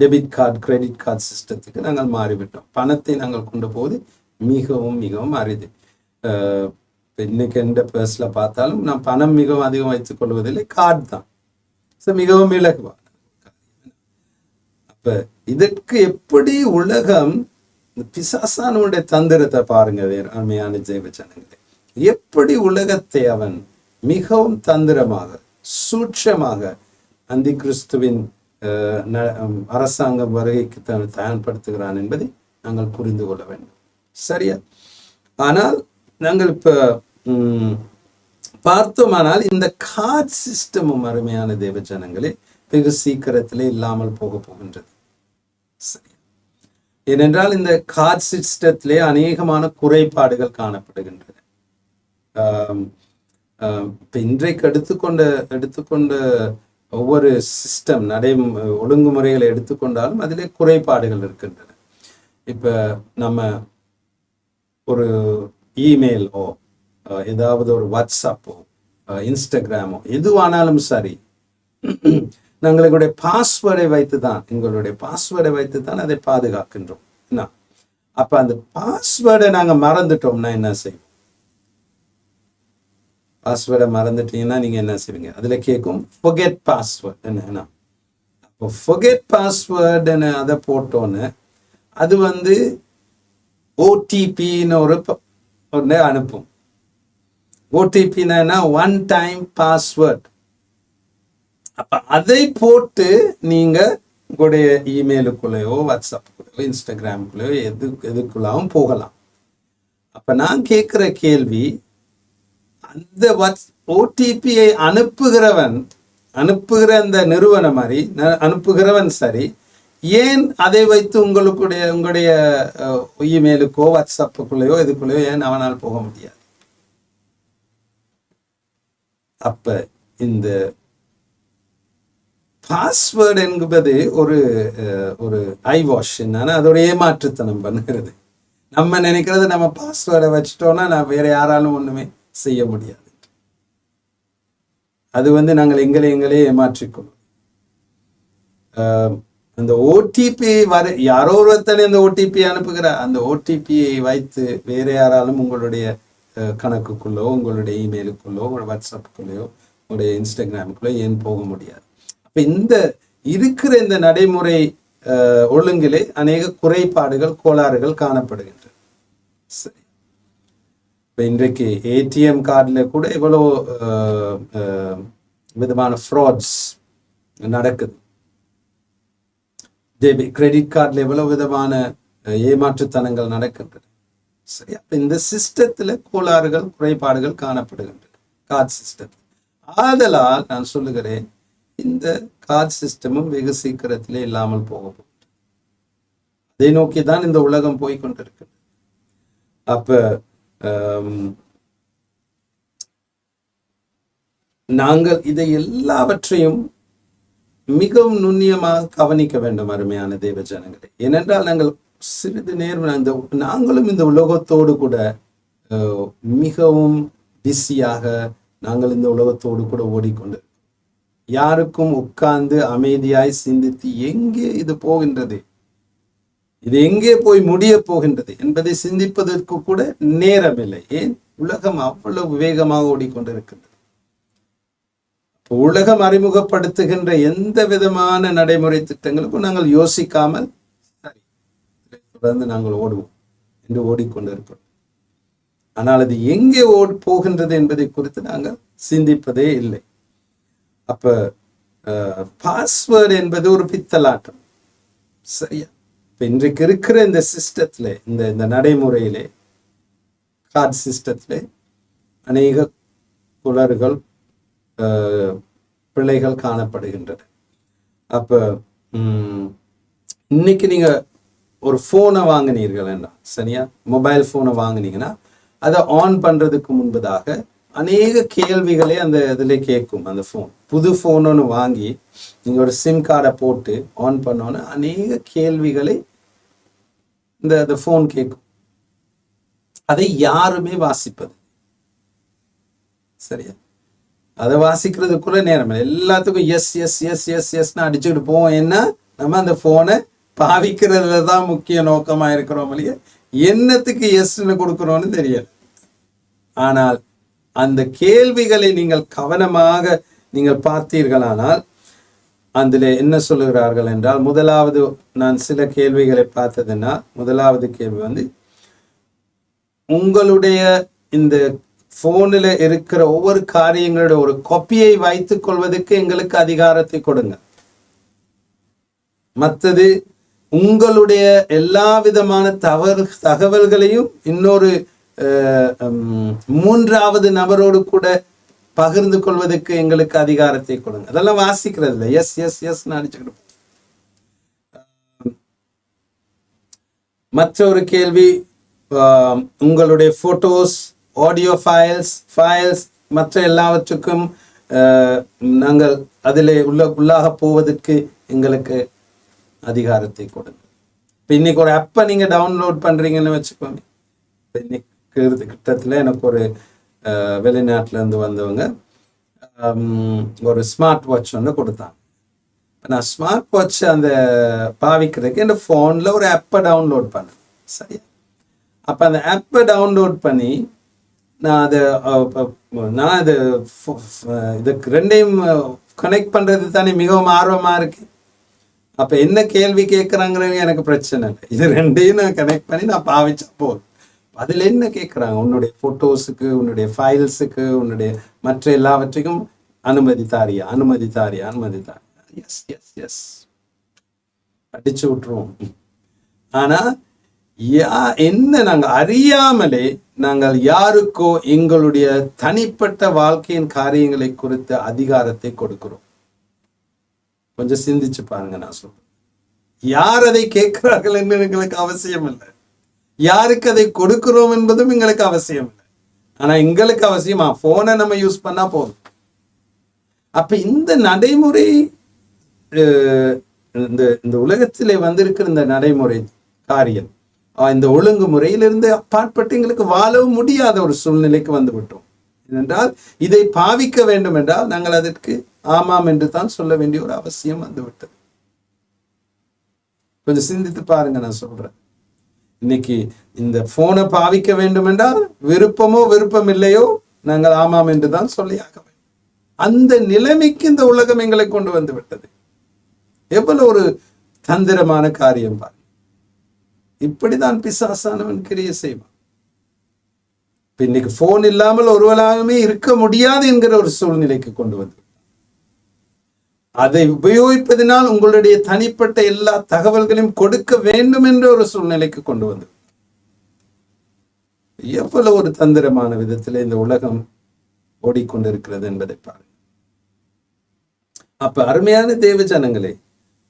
டெபிட் கார்டு, கிரெடிட் கார்டு சிஸ்டத்துக்கு நாங்கள் மாறிவிட்டோம். பணத்தை நாங்கள் கொண்டு போவது மிகவும் மிகவும் அரிது. இன்னைக்கு எந்த பர்ஸில் பார்த்தாலும் நான் பணம் மிகவும் அதிகம் வைத்துக் கொள்வதில்லை, கார்டு தான். ஸோ மிகவும் இலகுவா. அப்ப இதற்கு எப்படி உலகம் பிசாசானுடைய தந்திரத்தை பாருங்க, அருமையான ஜெயவச்சனங்களே. எப்படி உலகத்தை அவன் மிகவும் தந்திரமாக சூட்சமாக அந்தி கிறிஸ்துவின் அரசாங்கம் வருகைக்கு தயார்படுத்துகிறான் என்பதை நாங்கள் புரிந்து கொள்ள வேண்டும். சரியா? ஆனால் நாங்கள் இப்ப பார்த்தோமானால் இந்த கார்ட் சிஸ்டமும் அருமையான தேவ ஜனங்களே வெகு சீக்கிரத்திலே இல்லாமல் போக போகின்றது. ஏனென்றால் இந்த கார்ட் சிஸ்டத்திலே அநேகமான குறைபாடுகள் காணப்படுகின்றன. இப்ப இன்றைக்கு எடுத்துக்கொண்ட ஒவ்வொரு சிஸ்டம் ஒழுங்குமுறைகளை எடுத்துக்கொண்டாலும் அதிலே குறைபாடுகள் இருக்கின்றன. இப்ப நம்ம ஒரு இமெயிலோ ஏதாவது ஒரு வாட்ஸ்அப்போ இன்ஸ்டாகிராமோ எதுவானாலும் சரி, எங்களுடைய பாஸ்வேர்டை வைத்து தான் அதை பாதுகாக்கின்றோம். என்ன? அப்ப அந்த பாஸ்வேர்டை நாங்க மறந்துட்டோம்னா என்ன செய்வோம்? பாஸ்வேர்டை மறந்துட்டீங்கன்னா நீங்க என்ன செய்வீங்க? அதுல கேட்கும் forget password. என்ன? அப்போ forget password அதை போட்டோன்னு அது ஓடிபின்னு ஒன்று அனுப்பும். ஓடிபின்னா ஒன் டைம் பாஸ்வேர்ட். அப்ப அதை போட்டு நீங்க உங்களுடைய இமெயிலுக்குள்ளேயோ வாட்ஸ்அப்புக்குள்ளேயோ இன்ஸ்டாகிராமுக்குள்ளேயோ எதுக்குள்ளாவும் போகலாம். அப்ப நான் கேட்கிற கேள்வி, அந்த ஓடிபியை அனுப்புகிற அந்த நிறுவனம் மாதிரி அனுப்புகிறவன் சரி, ஏன் அதை வைத்து உங்களுடைய இமெயிலுக்கோ வாட்ஸ்அப்புக்குள்ளேயோ இதுக்குள்ளேயோ ஏன் அவனால் போக முடியாது? அப்ப இந்த பாஸ்வேர்டு என்பது ஒரு ஐ வாஷ், அதோட ஏமாற்றுத்தனம் பண்ணுகிறது. நம்ம நினைக்கிறது நம்ம பாஸ்வேர்டை வச்சுட்டோம்னா நான் வேற யாராலும் ஒண்ணுமே செய்ய முடியாது. அது நாங்கள் எங்களே ஏமாற்றிக்கொள்வோம். அந்த ஓடிபி யாரோ ஒருத்தனை அந்த ஓடிபி அனுப்புகிறார். அந்த ஓடிபியை வைத்து வேற யாராலும் உங்களுடைய கணக்குக்குள்ளோ உங்களுடைய இமெயிலுக்குள்ளோ உங்களோட வாட்ஸ்அப்புக்குள்ளேயோ உங்களுடைய இன்ஸ்டாகிராமுக்குள்ளோ ஏன் போக முடியாது? அப்ப இந்த நடைமுறை ஒழுங்கிலே அநேக குறைபாடுகள் கோளாறுகள் காணப்படுகின்றன. சரி, இப்ப இன்றைக்கு ஏடிஎம் கார்டில் கூட எவ்வளோ விதமான ஃப்ராட்ஸ் நடக்குது. கிரெடிட் கார்டில் எவ்வளவு விதமான ஏமாற்றுத்தனங்கள் நடக்கின்றன. சரி, அப்ப இந்த சிஸ்டத்துல கோளாறுகள் குறைபாடுகள் காணப்படுகின்றன, கார்டு சிஸ்டத்தில். ஆதலால் நான் சொல்லுகிறேன், இந்த கார்டு சிஸ்டமும் வெகு சீக்கிரத்திலே இல்லாமல் போக போகிறது. அதை நோக்கிதான் இந்த உலகம் போய்கொண்டிருக்கிறது. அப்ப நாங்கள் இதை எல்லாவற்றையும் மிகவும் நுண்ணியமாக கவனிக்க வேண்டும், அருமையான தேவ ஜனங்களே. ஏனென்றால் நாங்கள் சிறிது நேரம் நாங்களும் இந்த உலகத்தோடு கூட மிகவும் பிஸியாக நாங்கள் இந்த உலகத்தோடு கூட ஓடிக்கொண்டு யாருக்கும் உட்கார்ந்து அமைதியாய் சிந்தித்து எங்கே இது போகின்றது, இது எங்கே போய் முடிய போகின்றது என்பதை சிந்திப்பதற்கு கூட நேரமில்லை. ஏன்? உலகம் அவ்வளவு வேகமாக ஓடிக்கொண்டிருக்கின்றது. உலகம் அறிமுகப்படுத்துகின்ற எந்த விதமான நடைமுறை திட்டங்களுக்கும் நாங்கள் யோசிக்காமல் சரி தொடர்ந்து நாங்கள் ஓடுவோம் என்று ஓடிக்கொண்டிருக்கிறோம். ஆனால் அது எங்கே போகின்றது என்பதை குறித்து நாங்கள் சிந்திப்பதே இல்லை. அப்ப பாஸ்வேர்டு என்பது ஒரு பித்தலாட்டம். சரியா? இப்ப இன்றைக்கு இருக்கிற இந்த சிஸ்டத்துல இந்த நடைமுறையிலே கார்டு சிஸ்டத்திலே அநேக குளறுகள் பிழைகள் காணப்படுகின்றன. அப்ப இன்னைக்கு நீங்க ஒரு போனை வாங்கினீர்கள், சரியா, மொபைல் போனை வாங்கினீங்கன்னா அதை ஆன் பண்றதுக்கு முன்பதாக அநேக கேள்விகளே அந்த இதுல கேட்கும். அந்த போன் புது போன் ஒன்று வாங்கி நீங்க ஒரு சிம் கார்டை போட்டு ஆன் பண்ணோன்னு அநேக கேள்விகளை இந்த போன் கேட்கும். அதை யாருமே வாசிப்பது, சரியா, அதை வாசிக்கிறதுக்குள்ள நேரம் இல்லை. எல்லாத்துக்கும் எஸ் எஸ் எஸ் எஸ் எஸ்ன்னு அடிச்சுக்கிட்டு போவோம். என்ன, நம்ம அந்த போனை பாவிக்கிறதுல தான் முக்கிய நோக்கமா இருக்கிறோம் இல்லையா, என்னத்துக்கு எஸ்ன்னு கொடுக்குறோன்னு தெரியாது. ஆனால் அந்த கேள்விகளை நீங்கள் கவனமாக நீங்கள் பார்த்தீர்களானால் அதில் என்ன சொல்லுகிறார்கள் என்றால், முதலாவது நான் சில கேள்விகளை பார்த்ததுன்னா, முதலாவது கேள்வி உங்களுடைய இந்த போனில் இருக்கிற ஒவ்வொரு காரியங்களோட ஒரு காப்பியை வைத்துக் கொள்வதற்கு எங்களுக்கு அதிகாரத்தை கொடுங்க. மற்றது உங்களுடைய எல்லா விதமான தகவல்களையும் இன்னொரு மூன்றாவது நபரோடு கூட பகிர்ந்து கொள்வதற்கு எங்களுக்கு அதிகாரத்தை கொடுங்க. அதெல்லாம் வாசிக்கிறது இல்லை, எஸ் எஸ் எஸ் அடிச்சுக்கிட்டு. மற்றொரு கேள்வி, உங்களுடைய போட்டோஸ், ஆடியோ ஃபைல்ஸ் மற்ற எல்லாவற்றுக்கும் நாங்கள் அதில் உள்ளாக போவதற்கு எங்களுக்கு அதிகாரத்தை கொடுங்க. இப்போ இன்னைக்கு ஒரு ஆப்பை நீங்க டவுன்லோட் பண்றீங்கன்னு வச்சுக்கோங்க. இன்னைக்கு கிட்டத்தில் எனக்கு ஒரு வெளிநாட்டுல இருந்து வந்தவங்க ஒரு ஸ்மார்ட் வாட்ச் ஒன்று கொடுத்தாங்க. நான் ஸ்மார்ட் வாட்ச் அந்த பாவிக்கிறதுக்கு என் ஃபோன்ல ஒரு ஆப்பை டவுன்லோட் பண்ணேன், சரியா. அப்போ அந்த ஆப்பை டவுன்லோட் பண்ணி நான் அதை இதுக்கு ரெண்டையும் கனெக்ட் பண்றது தானே மிகவும் ஆர்வமா இருக்கு. அப்ப என்ன கேள்வி கேட்கறாங்கிறது எனக்கு பிரச்சனை இல்லை, இது ரெண்டையும் நான் கனெக்ட் பண்ணி நான் பாவிச்சா போதும். அதுல என்ன கேட்கறாங்க, உன்னுடைய போட்டோஸுக்கு, உன்னுடைய ஃபைல்ஸுக்கு, உன்னுடைய மற்ற எல்லாவற்றுக்கும் அனுமதி தாரியா, எஸ் எஸ் எஸ் அடிச்சு விட்டுருவோம். ஆனா என்ன, நாங்க அறியாமலே நாங்கள் யாருக்கோ எங்களுடைய தனிப்பட்ட வாழ்க்கையின் காரியங்களை குறித்த அதிகாரத்தை கொடுக்கிறோம். கொஞ்சம் சிந்திச்சு பாருங்க. நான் சொல்றேன், யார் அதை கேட்கிறார்கள் என்று எங்களுக்கு அவசியம் இல்லை, யாருக்கு அதை கொடுக்கிறோம் என்பதும் எங்களுக்கு அவசியம் இல்லை. ஆனா எங்களுக்கு அவசியமா போனை நம்ம யூஸ் பண்ணா போதும். அப்ப இந்த நடைமுறை, இந்த உலகத்திலே வந்திருக்கிற இந்த நடைமுறை காரியம், இந்த ஒழுங்குமுறையிலிருந்து அப்பாற்பட்டு எங்களுக்கு வாழவும் முடியாத ஒரு சூழ்நிலைக்கு வந்து விட்டோம். ஏனென்றால் இதை பாவிக்க வேண்டும் என்றால் நாங்கள் அதற்கு ஆமாம் என்று தான் சொல்ல வேண்டிய ஒரு அவசியம் வந்து விட்டது. கொஞ்சம் சிந்தித்து பாருங்க. நான் சொல்றேன், இன்னைக்கு இந்த போனை பாவிக்க வேண்டும் என்றால் விருப்பமோ விருப்பம் இல்லையோ நாங்கள் ஆமாம் என்று தான் சொல்லியாக வேண்டும். அந்த நிலைமைக்கு இந்த உலகம் எங்களை கொண்டு வந்து விட்டது. எவ்வளவு ஒரு தந்திரமான காரியம் பாருங்க. இப்படிதான் பிசாசானவன் கிரியை செய்வான். இன்னைக்கு போன் இல்லாமல் ஒருவராகவே இருக்க முடியாது என்கிற ஒரு சூழ்நிலைக்கு கொண்டு வந்து, அதை உபயோகிப்பதனால் உங்களுடைய தனிப்பட்ட எல்லா தகவல்களையும் கொடுக்க வேண்டும் என்ற ஒரு சூழ்நிலைக்கு கொண்டு வந்து, எவ்வளவு ஒரு தந்திரமான விதத்தில் இந்த உலகம் ஓடிக்கொண்டிருக்கிறது என்பதை பாருங்க. அப்ப அருமையான தேவ ஜனங்களே,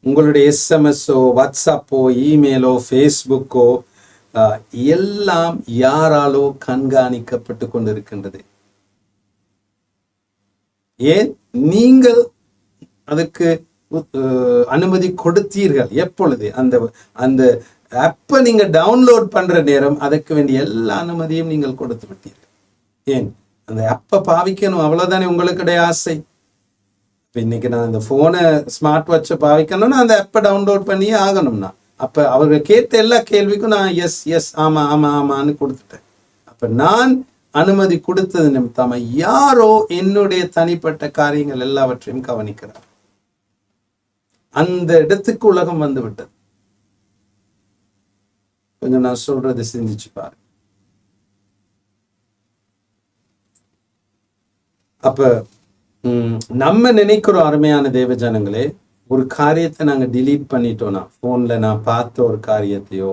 உங்களுடைய எஸ்எம்எஸ்ஓ, வாட்ஸ்அப்போ, இமெயிலோ, ஃபேஸ்புக்கோ எல்லாம் யாராலோ கண்காணிக்கப்பட்டு கொண்டிருக்கின்றது. ஏன் நீங்கள் அதுக்கு அனுமதி கொடுத்தீர்கள்? எப்பொழுது அந்த ஆப்பை நீங்க டவுன்லோட் பண்ற நேரம் அதற்கு வேண்டிய எல்லா அனுமதியும் நீங்கள் கொடுத்து விட்டீர்கள். ஏன்? அந்த ஆப்பை பாவிக்கணும், அவ்வளவுதானே உங்களுடைய ஆசை. இன்னைக்கு நான் இந்த போனை, ஸ்மார்ட் வாட்சை பாவிக்கணும்னா அந்த ஆப்பை டவுன்லோட் பண்ணியே ஆகணும்னா, அப்ப அவர்கள் கேட்ட எல்லா கேள்விக்கும் நான் எஸ் எஸ் ஆமா ஆமா ஆமான்னு கொடுத்துட்டேன். அப்ப நான் அனுமதி கொடுத்தது நிமித்தமா யாரோ என்னுடைய தனிப்பட்ட காரியங்கள் எல்லாவற்றையும் கவனிக்கிறார். அந்த இடத்துக்கு உலகம் வந்து விட்டது. கொஞ்சம் நான் சொல்றது சிந்திச்சு பாரு. அப்ப நம்ம நினைக்கிறோம், அருமையான தேவ ஜனங்களே, ஒரு காரியத்தை நாங்க டிலீட் பண்ணிட்டோம்னா, போன்ல நான் பார்த்த ஒரு காரியத்தையோ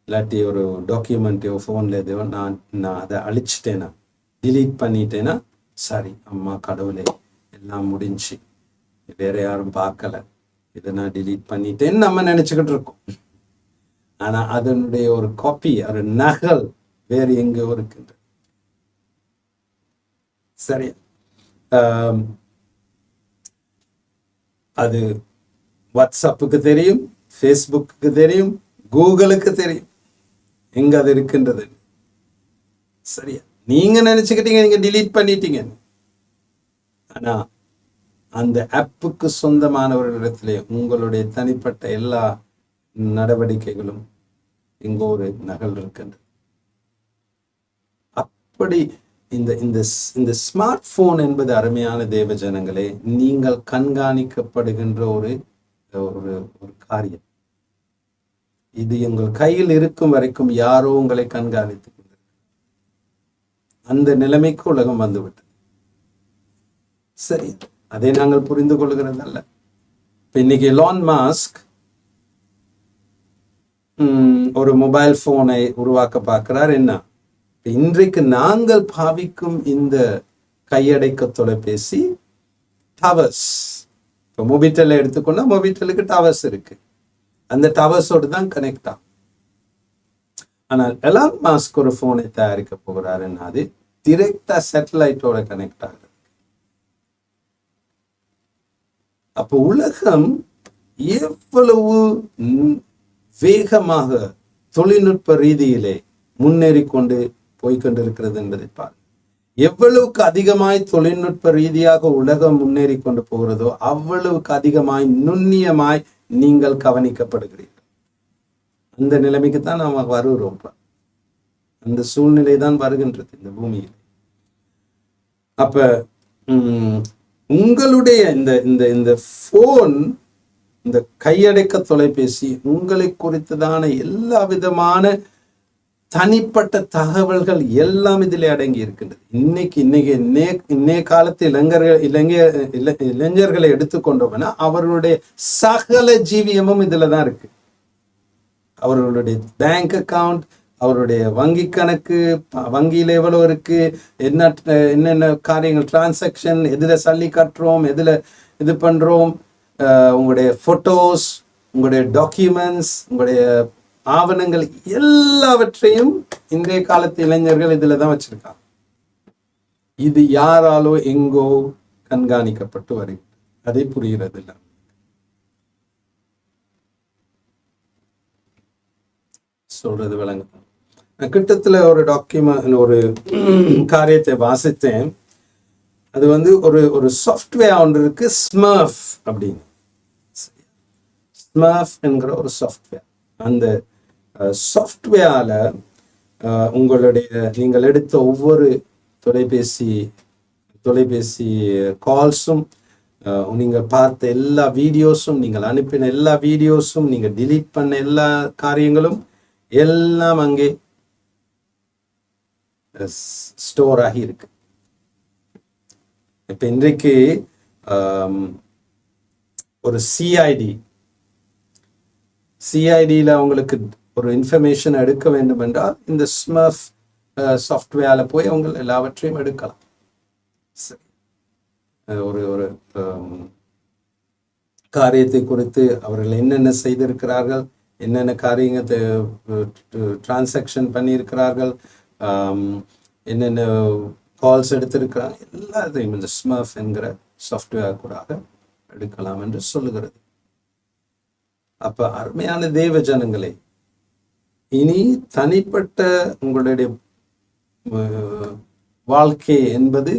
இல்லாட்டி ஒரு டாக்குமெண்ட்டையோ போன்ல எதையோ நான் அதை அழிச்சிட்டேனா, டிலீட் பண்ணிட்டேன்னா, சரி அம்மா கடவுளே எல்லாம் முடிஞ்சு, வேற யாரும் பார்க்கல, இதை நான் delete பண்ணிட்டேன்னு நம்ம நினைச்சுக்கிட்டு இருக்கோம். ஆனா அதனுடைய ஒரு காப்பி, ஒரு நகல் வேறு எங்கோ இருக்கின்றது. சரி, அது வாட்ஸ்அப்புக்கு தெரியும், ஃபேஸ்புக்கு தெரியும், கூகுளுக்கு தெரியும் எங்க அது இருக்கின்றது. சரியா, நீங்க நினைச்சுக்கிட்டீங்க நீங்க delete பண்ணிட்டீங்க. ஆனா அந்த ஆப்புக்கு சொந்தமானவர்களிடத்திலே உங்களுடைய தனிப்பட்ட எல்லா நடவடிக்கைகளும் எங்கோ ஒரு நகல் இருக்கின்றது. அப்படி இந்த இந்த இந்த ஸ்மார்ட் போன் என்பது அருமையான தேவ ஜனங்களே, நீங்கள் கண்காணிக்கப்படுகின்ற ஒரு ஒரு ஒரு காரியம். இது உங்கள் கையில் இருக்கும் வரைக்கும் யாரோ உங்களை கண்காணித்து அந்த நிலைமைக்கு உலகம் வந்துவிட்டது. சரி, அதை நாங்கள் புரிந்து கொள்கிறதல்ல. இன்னைக்கு எலான் மாஸ்க் ஒரு மொபைல் போனை உருவாக்க பார்க்கிறார். என்ன, இன்றைக்கு நாங்கள் பாவிக்கும் இந்த கையடைக்க தொலைபேசி டவர்ஸ், இப்போ மொபிட்டலை எடுத்துக்கொண்டா மொபிட்டலுக்கு டவர்ஸ் இருக்கு, அந்த டவர்ஸோடு தான் கனெக்ட் ஆகும். ஆனால் எலான் மாஸ்க் ஒரு போனை தயாரிக்க போகிறாருன்னா அது டிரெக்டா சேட்டலைட்டோட கனெக்ட் ஆகுது. அப்போ உலகம் எவ்வளவு வேகமாக தொழில்நுட்ப ரீதியிலே முன்னேறி கொண்டு போய்கொண்டிருக்கிறது என்பதை பாருங்கள். எவ்வளவுக்கு அதிகமாய் தொழில்நுட்ப ரீதியாக உலகம் முன்னேறி கொண்டு போகிறதோ அவ்வளவுக்கு அதிகமாய் நுண்ணியமாய் நீங்கள் கவனிக்கப்படுகிறீர்கள். அந்த நிலைமைக்கு தான் நாம் வருகிறோம். அந்த சூழ்நிலை தான் வருகின்றது இந்த பூமியில். அப்ப உங்களுடைய இந்த இந்த இந்த போன், இந்த கையடைக்க தொலைபேசி உங்களை குறித்ததான எல்லா விதமான தனிப்பட்ட தகவல்கள் எல்லாம் இதிலே அடங்கி இருக்கின்றது. இன்னைக்கு காலத்து இளைஞர்களை எடுத்துக்கொண்டோம்னா அவர்களுடைய சகல ஜீவியமும் இதுல தான் இருக்கு. அவர்களுடைய பேங்க் அக்கவுண்ட், அவருடைய வங்கி கணக்கு, வங்கியில எவ்வளவு இருக்கு, என்னென்ன காரியங்கள், டிரான்சாக்ஷன், எதுல சல்லி கட்டுறோம், எதுல இது பண்றோம், உங்களுடைய போட்டோஸ், உங்களுடைய டாக்குமெண்ட்ஸ், உங்களுடைய ஆவணங்கள் எல்லாவற்றையும் இன்றைய காலத்து இளைஞர்கள் இதுல தான் வச்சிருக்காங்க. இது யாராலோ எங்கோ கண்காணிக்கப்பட்டு வருகிறது. அதை புரிகிறது இல்லை. சொல்றது விளங்கு. கிட்டத்துல ஒரு டாக்குமெண்ட், ஒரு காரியத்தை வாசித்தேன். அது ஒரு சாஃப்ட்வேர் ஒன்று இருக்கு, ஸ்மர்ஃப் அப்படின்னு. ஸ்மர்ஃப் என்கிற ஒரு சாஃப்ட்வேர். அந்த சாஃப்ட்வேர்ல உங்களுடைய நீங்கள் எடுத்த ஒவ்வொரு தொலைபேசி கால்ஸும், நீங்கள் பார்த்த எல்லா வீடியோஸும், நீங்கள் அனுப்பின எல்லா வீடியோஸும், நீங்கள் டிலீட் பண்ண எல்லா காரியங்களும் எல்லாம் அங்கே ஸ்டோர் ஆகி இருக்கு. இப்ப இன்றைக்கு ஒரு சிஐடியில அவங்களுக்கு ஒரு இன்ஃபர்மேஷன் எடுக்க வேண்டும் என்றால் இந்த ஸ்மர்ஃப் சாஃப்ட்வேர்ல போய் அவங்க எல்லாவற்றையும் எடுக்கலாம். ஒரு ஒரு காரியத்தை குறித்து அவர்கள் என்னென்ன செய்திருக்கிறார்கள், என்னென்ன காரியத்தை டிரான்சாக்ஷன் பண்ணியிருக்கிறார்கள், என்னென்ன கால்ஸ் எடுத்திருக்கிறாங்க, எல்லாத்தையும் இந்த ஸ்மர்ஃப் என்கிற சாஃப்ட்வேர் கூட எடுக்கலாம் என்று சொல்லுகிறது. அப்ப அருமையான தேவ ஜனங்களே, இனி தனிப்பட்ட உங்களுடைய வாழ்க்கை என்பது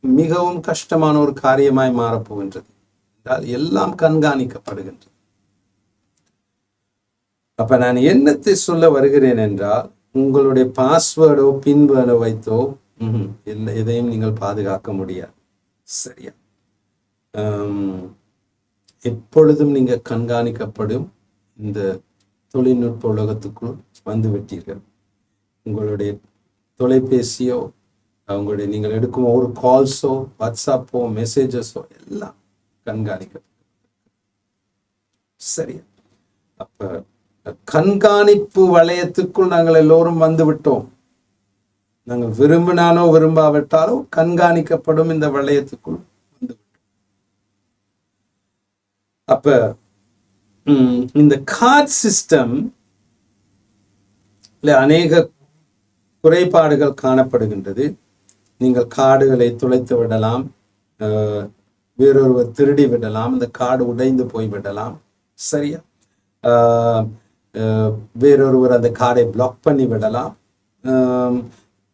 மிகவும் கஷ்டமான ஒரு காரியமாய் மாறப்போகின்றது. என்றால் எல்லாம் கண்காணிக்கப்படுகின்றது. அப்ப நான் என்னத்தை சொல்ல வருகிறேன் என்றால், உங்களுடைய பாஸ்வேர்டோ பின்வேர்டோ வைத்தோ எதையும் நீங்கள் பாதுகாக்க முடியாது. சரியா? எப்பொழுதும் நீங்க கண்காணிக்கப்படும் இந்த தொழில்நுட்ப உலகத்துக்குள் வந்து விட்டீர்கள். உங்களுடைய தொலைபேசியோ, உங்களுடைய நீங்கள் எடுக்கும் ஒரு கால்ஸோ, வாட்ஸ்அப்போ, மெசேஜஸோ எல்லாம் கண்காணிக்கப்படும். சரியா? அப்ப கண்காணிப்பு வளையத்துக்குள் நாங்கள் எல்லோரும் வந்து விட்டோம். நாங்கள் விரும்பினாலோ விரும்பாவிட்டாலோ கண்காணிக்கப்படும் இந்த வளையத்துக்குள் வந்து விட்டோம். அப்ப இந்த கார்டு சிஸ்டம் அநேக குறைபாடுகள் காணப்படுகின்றது. நீங்கள் கார்டுகளை துளைத்து விடலாம், வேறொருவர் திருடி விடலாம், இந்த கார்டு உடைந்து போய்விடலாம். சரியா? வேறொருவர் அந்த கார்டை பிளாக் பண்ணி விடலாம்.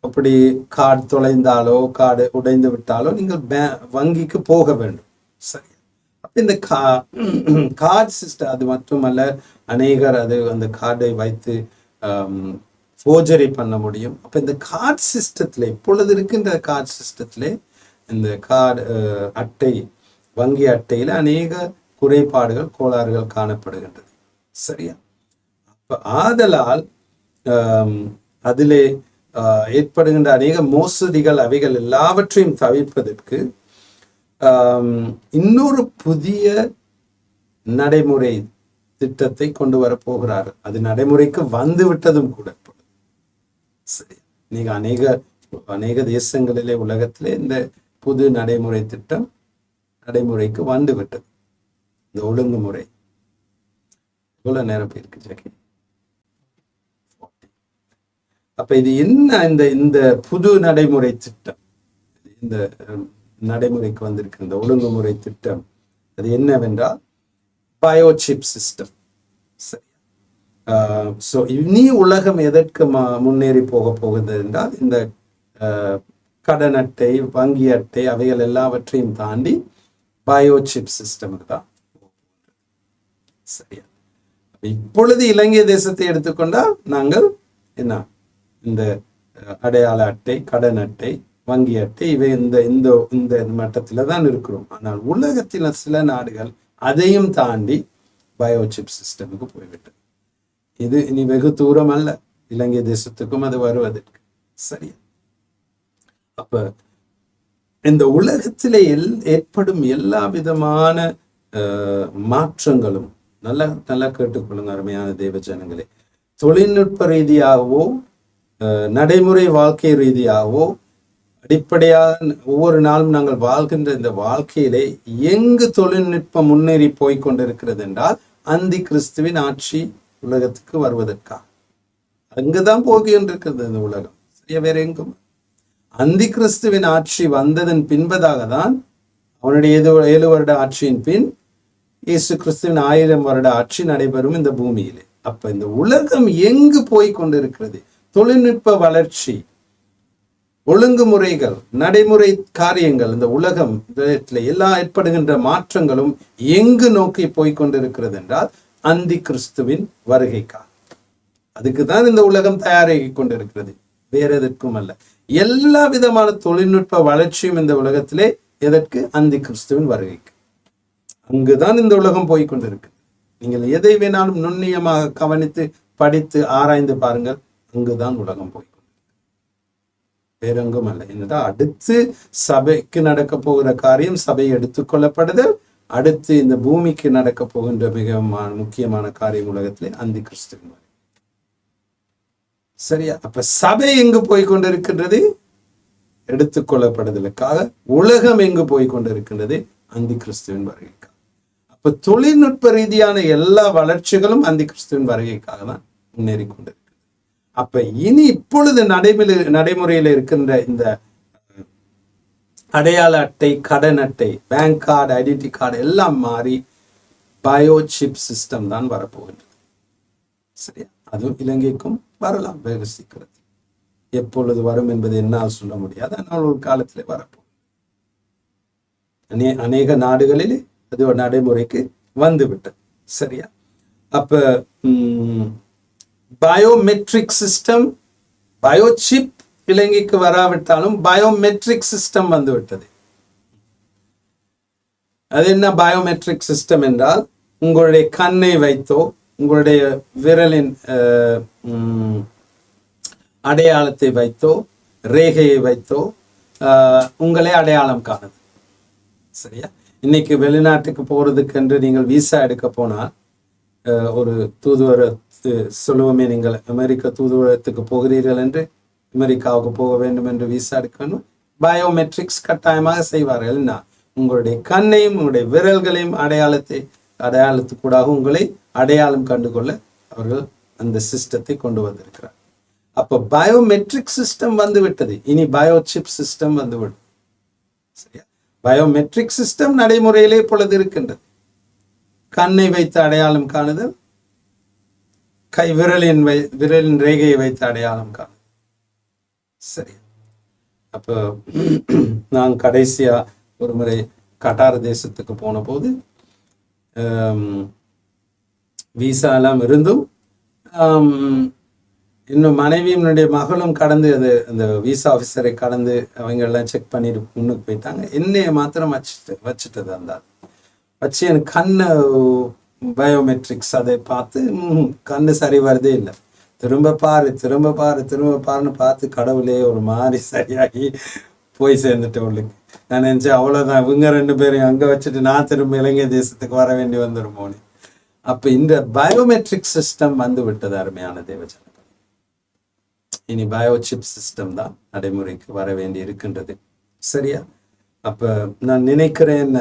அப்படி கார்டு தொலைந்தாலோ கார்டு உடைந்து விட்டாலோ நீங்கள் வங்கிக்கு போக வேண்டும். சரி, இந்த கார்டு சிஸ்டம் அது மட்டுமல்ல, அநேகர் அந்த கார்டை வைத்து ஃபோர்ஜரி பண்ண முடியும். அப்போ இந்த கார்டு சிஸ்டத்தில், இப்பொழுது இருக்கின்ற கார்டு சிஸ்டத்திலே இந்த கார்டு அட்டை, வங்கி அட்டையில் அநேக குறைபாடுகள், கோளாறுகள் காணப்படுகின்றது. சரியா? அப்போ ஆதலால் அதிலே ஏற்படுகின்ற அநேக மோசடிகள், அவைகள் எல்லாவற்றையும் தவிர்ப்பதற்கு இன்னொரு புதிய நடைமுறை திட்டத்தை கொண்டு வரப்போகிறார். அது நடைமுறைக்கு வந்து விட்டதும் கூட. சரி, நீங்க அநேக தேசங்களிலே, உலகத்திலே இந்த புது நடைமுறை திட்டம் நடைமுறைக்கு வந்து விட்டது. இந்த ஒழுங்குமுறை எவ்வளவு நேரம் போயிருக்கு ஜாக்கி? அப்ப இது என்ன? இந்த புது நடைமுறை திட்டம், இந்த நடைமுறைக்கு வந்திருக்கு இந்த ஒழுங்குமுறை திட்டம், அது என்னவென்றால் பயோசிப் சிஸ்டம். சரி, இனி உலகம் எதற்கு முன்னேறி போகுது என்றால் இந்த கடன் அட்டை, வங்கி அட்டை, அவைகள் எல்லாவற்றையும் தாண்டி பயோசிப் சிஸ்டமுக்கு தான். சரியா? இப்பொழுது இலங்கை தேசத்தை எடுத்துக்கொண்டால் நாங்கள் என்ன, இந்த அடையாள அட்டை, கடன் அட்டை, வங்கி அட்டை, இவை இந்த மட்டத்தில் தான் இருக்கிறோம். ஆனால் உலகத்தில் சில நாடுகள் அதையும் தாண்டி பயோசிப் சிஸ்டமுக்கு போய்விட்டது. இது இனி வெகு தூரம் அல்ல இலங்கை தேசத்துக்கும் அது வருவதற்கு. சரியா? அப்ப இந்த உலகத்திலே ஏற்படும் எல்லா விதமான மாற்றங்களும், நல்லா கேட்டுக்கொள்ளுங்க அருமையான தேவ ஜனங்களே, தொழில்நுட்ப ரீதியாகவோ நடைமுறை வாழ்க்கை ரீதியாகவோ அடிப்படையாக ஒவ்வொரு நாளும் நாங்கள் வாழ்கின்ற இந்த வாழ்க்கையிலே எங்கு தொழில்நுட்பம் முன்னேறி போய்கொண்டிருக்கிறது என்றால் அந்தி கிறிஸ்துவின் ஆட்சி உலகத்துக்கு வருவதற்காக அங்குதான் போகின்றிருக்கிறது இந்த உலகம். சரியா? வேற எங்கும். அந்தி கிறிஸ்துவின் ஆட்சி வந்ததன் பின்பதாக தான் அவனுடைய 7 வருட ஆட்சியின் பின் இயேசு கிறிஸ்துவின் 1000 வருட ஆட்சி நடைபெறும் இந்த பூமியிலே. அப்ப இந்த உலகம் எங்கு போய் கொண்டிருக்கிறது? தொழில்நுட்ப வளர்ச்சி, ஒழுங்குமுறைகள், நடைமுறை காரியங்கள், இந்த உலகம் எல்லா ஏற்படுகின்ற மாற்றங்களும் எங்கு நோக்கி போய்கொண்டிருக்கிறது என்றால் அந்தி கிறிஸ்துவின் வருகைக்காக. அதுக்குதான் இந்த உலகம் தயாராகி கொண்டிருக்கிறது, வேற எதற்கும் அல்ல. எல்லா விதமான தொழில்நுட்ப வளர்ச்சியும் இந்த உலகத்திலே எதற்கு? அந்தி கிறிஸ்துவின் வருகைக்கு. அங்குதான் இந்த உலகம் போய்கொண்டிருக்கு. நீங்கள் எதை வேணாலும் நுண்ணியமாக கவனித்து படித்து ஆராய்ந்து பாருங்கள், அங்குதான் உலகம் போய்கொண்டிருக்கு, வேறெங்கும் அல்ல. என்னதான் அடுத்து சபைக்கு நடக்க போகிற காரியம், சபை எடுத்துக்கொள்ளப்படுதல். அடுத்து இந்த பூமிக்கு நடக்க போகின்ற மிக முக்கியமான காரியம் உலகத்திலே அந்தி கிறிஸ்துவின் வருகை. சரியா? அப்ப சபை எங்கு போய்கொண்டிருக்கின்றது? எடுத்துக்கொள்ளப்படுதலுக்காக. உலகம் எங்கு போய்கொண்டிருக்கின்றது? அந்தி கிறிஸ்துவின் வருகைக்காக. அப்ப தொழில்நுட்ப ரீதியான எல்லா வளர்ச்சிகளும் அந்தி கிறிஸ்துவின் வருகைக்காக தான் முன்னேறி கொண்டிருக்கு. அப்ப இனி இப்பொழுது நடைமுறையில் இருக்கின்ற இந்த அடையாள அட்டை, கடன் அட்டை, பேங்க் கார்டு, ஐடென்டி கார்டு எல்லாம் மாறி பயோசிப் சிஸ்டம் தான் வரப்போகின்றது. சரியா? அதுவும் இலங்கைக்கும் வரலாம் வெகு சீக்கிரத்தில். எப்பொழுது வரும் என்பது என்னால் சொல்ல முடியாது, ஆனால் ஒரு காலத்திலே வரப்போகும். அநேக நாடுகளில் அது ஒரு நடைமுறைக்கு வந்துவிட்டது. சரியா? அப்ப பயோமெட்ரிக் சிஸ்டம், பயோசிப் இலங்கைக்கு வராவிட்டாலும் பயோமெட்ரிக் சிஸ்டம் வந்து விட்டது. அது என்ன பயோமெட்ரிக் சிஸ்டம் என்றால், உங்களுடைய கண்ணை வைத்தோ உங்களுடைய விரலின் அடையாளத்தை வைத்தோ ரேகையை வைத்தோ உங்களை அடையாளம் காணுது. சரியா? இன்னைக்கு வெளிநாட்டுக்கு போறதுக்கு என்று நீங்கள் விசா எடுக்க போனால், ஒரு தூதுவர சொல்லுவோமே, நீங்கள் அமெரிக்க தூதுவரத்துக்கு போகிறீர்கள் என்று, அமெரிக்காவுக்கு போக வேண்டும் என்று விசா எடுக்கணும், பயோமெட்ரிக்ஸ் கட்டாயமாக செய்வார்கள். என்ன? உங்களுடைய கண்ணையும் உங்களுடைய விரல்களையும் அடையாளத்தை அடையாளத்துக்கூடாக உங்களை அடையாளம் கண்டுகொள்ள அவர்கள் அந்த சிஸ்டத்தை கொண்டு வந்திருக்கிறார். அப்போ பயோமெட்ரிக் சிஸ்டம் வந்து விட்டது. இனி பயோசிப் சிஸ்டம் வந்து விடும். சரியா? பயோமெட்ரிக் சிஸ்டம் நடைமுறையிலே இப்பொழுது இருக்கின்றது. கண்ணை வைத்து அடையாளம் காணுதல், விரலின் ரேகையை வைத்து அடையாளம் காணுதல். சரி. அப்போ நான் கடைசியா ஒரு முறை கட்டார் தேசத்துக்கு போன போது விசா எல்லாம் இருந்தும் இன்னும் மனைவியினுடைய மகளும் கடந்து அந்த விசா ஆஃபீஸரை கடந்து அவங்க எல்லாம் செக் பண்ணிட்டு முன்னுக்கு போயிட்டாங்க. என்னைய மாத்திரம் வச்சுட்டது அந்த வச்சு எனக்கு கண்ணு பயோமெட்ரிக்ஸ் அதை பார்த்து கண்ணு சரி வருதே இல்லை. திரும்ப பாருன்னு பார்த்து கடவுளே ஒரு மாதிரி சரியாகி போய் சேர்ந்துட்டேன் உள்ளுக்கு. நான் நினைச்சேன் அவ்வளோதான், இவங்க 2 பேரையும் அங்கே வச்சுட்டு நான் திரும்ப இலங்கை தேசத்துக்கு வர வேண்டி வந்துருமோன்னு. அப்போ இந்த பயோமெட்ரிக் சிஸ்டம் வந்து விட்டது. அருமையான தேவஜனங்கள், இனி பயோசிப் சிஸ்டம் தான் நடைமுறைக்கு வர வேண்டி இருக்கின்றது. சரியா? அப்போ நான் நினைக்கிறேன்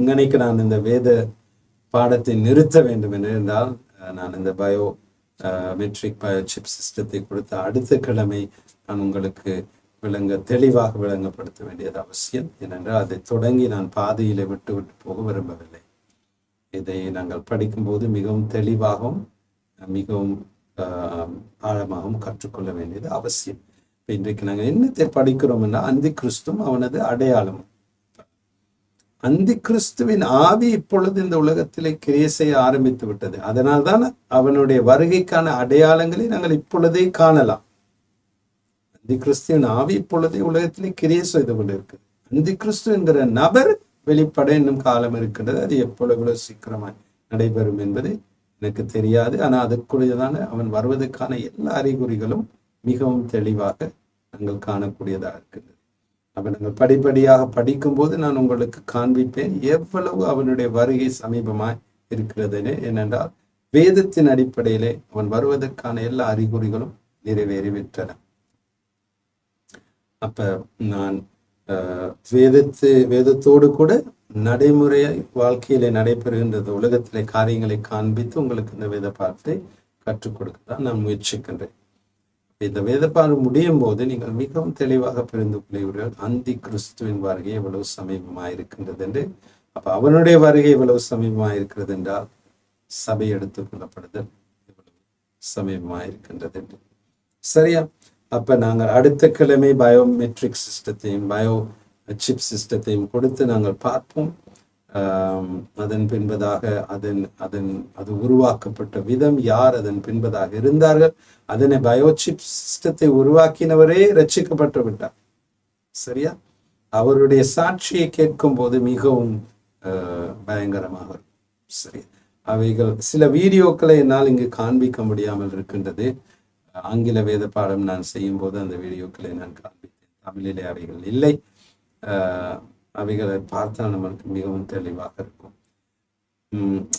இங்கனைக்கு நான் இந்த வேத பாடத்தை நிறுத்த வேண்டும் என்றால் நான் இந்த பயோமெட்ரிக் பயோசிப் சிஸ்டத்தை கொடுத்த அடுத்த கிழமை நான் உங்களுக்கு தெளிவாக விளங்கப்படுத்த வேண்டியது அவசியம். ஏனென்றால் அதை தொடங்கி நான் பாதையில விட்டு போக விரும்பவில்லை. இதை நாங்கள் படிக்கும்போது மிகவும் தெளிவாகவும் மிகவும் ஆழமாகவும் கற்றுக்கொள்ள வேண்டியது அவசியம். இன்றைக்கு நாங்கள் என்னத்தை படிக்கிறோம்னா, அந்தி கிறிஸ்துவும் அவனது அடையாளம். அந்தி கிறிஸ்துவின் ஆவி இப்பொழுது இந்த உலகத்திலே கிரியை செய்ய ஆரம்பித்து விட்டது. அதனால்தான் அவனுடைய வருகைக்கான அடையாளங்களை நாங்கள் இப்பொழுதே காணலாம். அந்தி கிறிஸ்துவின் ஆவி இப்பொழுதே உலகத்திலே கிரியை செய்து கொண்டிருக்கு. அந்தி கிறிஸ்து என்கிற நபர் வெளிப்பட இன்னும் காலம் இருக்கின்றது. அது எவ்வளவு சீக்கிரமாய் நடைபெறும் என்பது எனக்கு தெரியாது. ஆனால் அதற்குரியதான அவன் வருவதற்கான எல்லா அறிகுறிகளும் மிகவும் தெளிவாக நாங்கள் காணக்கூடியதாக இருக்கின்றது. அப்ப நாங்கள் படிப்படியாக படிக்கும்போது நான் உங்களுக்கு காண்பிப்பேன் எவ்வளவு அவனுடைய வருகை சமீபமாய் இருக்கிறது. ஏனென்றால் வேதத்தின் அடிப்படையிலே அவன் வருவதற்கான எல்லா அறிகுறிகளும் நிறைவேறிவிட்டன. அப்ப நான் வேதத்தோடு கூட நடைமுறை வாழ்க்கையிலே நடைபெறுகின்றது உலகத்திலே காரியங்களை காண்பித்து உங்களுக்கு இந்த வேத பாடத்தை கற்றுக் கொடுக்க தான் நான் முயற்சிக்கின்றேன். இந்த வேத பாடம் முடியும் போது நீங்கள் மிகவும் தெளிவாக புரிந்து கொள்வீர்கள் அந்தி கிறிஸ்துவின் வருகை எவ்வளவு சமீபமாயிருக்கின்றது என்று. அப்ப அவனுடைய வருகை எவ்வளவு சமீபமாயிருக்கிறது என்றால் சபை எடுத்துக் கொள்ளப்படுதல் எவ்வளவு சமீபமாயிருக்கின்றது என்று. சரியா? அப்ப நாங்கள் அடுத்த கிழமை பயோமெட்ரிக் சிஸ்டத்தையும் பயோசிப் சிஸ்டத்தையும் கொடுத்து நாங்கள் பார்ப்போம். அதன் பின்பதாக அது உருவாக்கப்பட்ட விதம், யார் அதன் பின்பதாக இருந்தார்கள், அதனை பயோசிப் சிஸ்டத்தை உருவாக்கினவரே ரட்சிக்கப்பட்டு விட்டார். சரியா? அவருடைய சாட்சியை கேட்கும் போது மிகவும் பயங்கரமாக இருக்கும். சரி, அவைகள் சில வீடியோக்களை என்னால் இங்கு காண்பிக்க முடியாமல் இருக்கின்றது. ஆங்கில வேத பாடம் நான் செய்யும் போது அந்த வீடியோக்களை நான் காண்பித்தேன். தமிழிலே அவைகள் இல்லை. அவைகளை பார்த்தால் நம்மளுக்கு மிகவும் தெளிவாக இருக்கும்.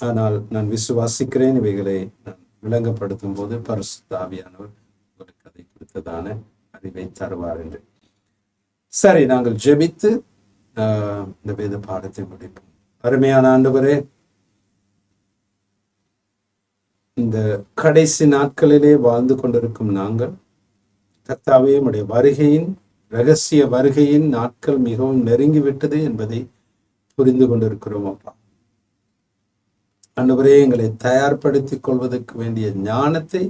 ஆனால் நான் விசுவாசிக்கிறேன் இவைகளை நான் விளங்கப்படுத்தும் போது பரிசுத்த ஆவியானவர் ஒரு கதை கொடுத்ததான அறிவை தருவார் என்று. சரி, நாங்கள் ஜெபித்து இந்த வேத பாடத்தை முடிப்போம். அருமையான ஆண்டவரே, இந்த கடைசி நாட்களிலே வாழ்ந்து கொண்டிருக்கும் நாங்கள் கர்த்தாவே, உம்முடைய வருகையின் இரகசிய வருகையின் நாட்கள் மிகவும் நெருங்கிவிட்டது என்பதை புரிந்து கொண்டிருக்கிறோம். அப்பா ஆண்டவரே, எங்களை தயார்படுத்திக் கொள்வதற்கு வேண்டிய ஞானத்தை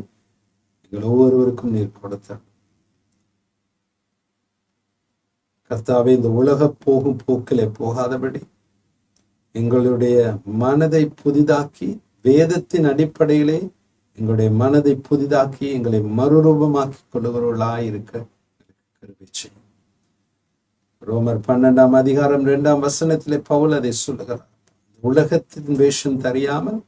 எங்கள் ஒவ்வொருவருக்கும் நீர் கொடுத்தார். கர்த்தாவே, இந்த உலக போகும் போக்கிலே போகாதபடி எங்களுடைய மனதை புதிதாக்கி, வேதத்தின் அடிப்படையிலே எங்களுடைய மனதை புதிதாக்கி எங்களை மறுரூபமாக்கி கொள்ளுகிறவர்களாய் இருக்க கிருபை செய்யும். ரோமர் 12ஆம் அதிகாரம் 2ஆம் வசனத்திலே பவுல் அதை சொல்லுகிறார். உலகத்தின் வேஷம் தெரியாமல்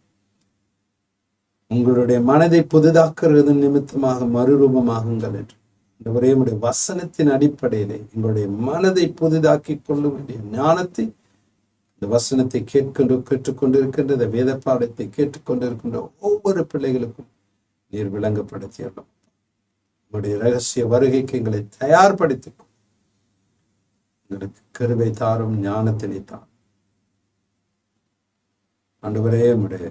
உங்களுடைய மனதை புதிதாக்குறது நிமித்தமாக மறுரூபமாகுங்கள் என்று. இந்த ஒரே வசனத்தின் அடிப்படையிலே எங்களுடைய மனதை புதிதாக்கி கொள்ள வேண்டிய ஞானத்தை இந்த வசனத்தை கேட்டுக்கொண்டிருக்கின்ற இந்த வேத பாடத்தை கேட்டுக்கொண்டிருக்கின்ற ஒவ்வொரு பிள்ளைகளுக்கும் நீர் விளங்கப்படுத்தியறோம். உங்களுடைய இரகசிய வருகைக்கு எங்களை தயார்படுத்திக்கும். எங்களுக்கு கிருபை தாரும், ஞானத்தினை தாரும். ஆண்டவரே உம்முடைய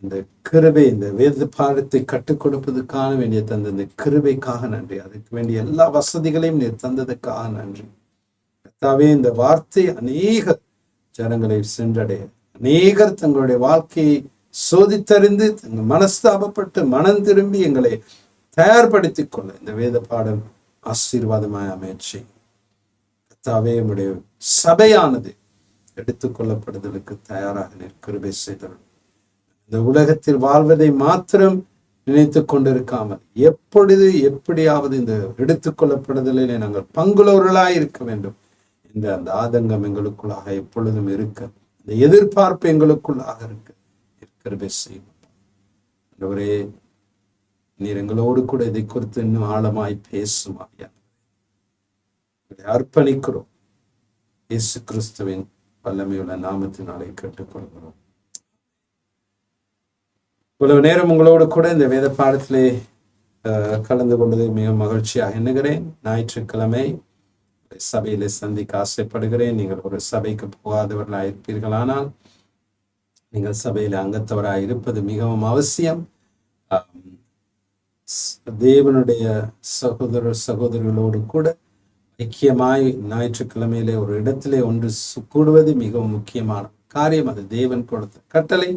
இந்த கிருபை, இந்த வேத பாடத்தை கற்றுக் கொடுப்பதற்கான வேண்டிய தந்த இந்த கிருபைக்காக நன்றி. அதுக்கு வேண்டிய எல்லா வசதிகளையும் நீர் தந்ததுக்காக நன்றி. கர்த்தாவே, இந்த வார்த்தை அநேக ஜனங்களை சென்றடைய, அநேகர் தங்களுடைய வாழ்க்கையை சோதித்தறிந்து தங்கள் மனஸ்தாபப்பட்டு மனம் திரும்பி எங்களை தயார்படுத்திக் கொள்ள இந்த வேத பாடம் ஆசீர்வாதமாய் அமைச்சு. கர்த்தாவே, உம்முடைய சபையானது எடுத்துக்கொள்ளப்படுதலுக்கு தயாராக நீர் கிருபை செய்தருள். இந்த உலகத்தில் வாழ்வதை மாத்திரம் நினைத்து கொண்டிருக்காமல் எப்பொழுது எப்படியாவது இந்த எடுத்துக்கொள்ளப்படுதலிலே நாங்கள் பங்குள்ளவர்களாய் இருக்க வேண்டும் என்ற அந்த ஆதங்கம் எங்களுக்குள்ளாக எப்பொழுதும் இருக்க, இந்த எதிர்பார்ப்பு எங்களுக்குள்ளாக இருக்க கிருபை செய்யும். ஆண்டவரே, நீர் எங்களோடு கூட இதை குறித்து இன்னும் ஆழமாய் பேசுமாயா. அர்ப்பணிக்கிறோம். இயேசு கிறிஸ்துவின் வல்லமையுள்ள நாமத்தினாலே கேட்டுக்கொள்கிறோம். இவ்வளவு நேரம் உங்களோடு கூட இந்த வேத பாடத்திலே கலந்து கொண்டதை மிக மகிழ்ச்சியாக எண்ணுகிறேன். ஞாயிற்றுக்கிழமை சபையிலே சந்திக்க ஆசைப்படுகிறேன். நீங்கள் ஒரு சபைக்கு போகாதவர்களாக இருப்பீர்களானால் நீங்கள் சபையில அங்கத்தவராக இருப்பது மிகவும் அவசியம். தேவனுடைய சகோதரர்களோடு கூட ஐக்கியமாய் ஞாயிற்றுக்கிழமையிலே ஒரு இடத்திலே ஒன்று கூடுவது மிகவும் முக்கியமான காரியம். அது தேவன் கொடுத்த கட்டளை.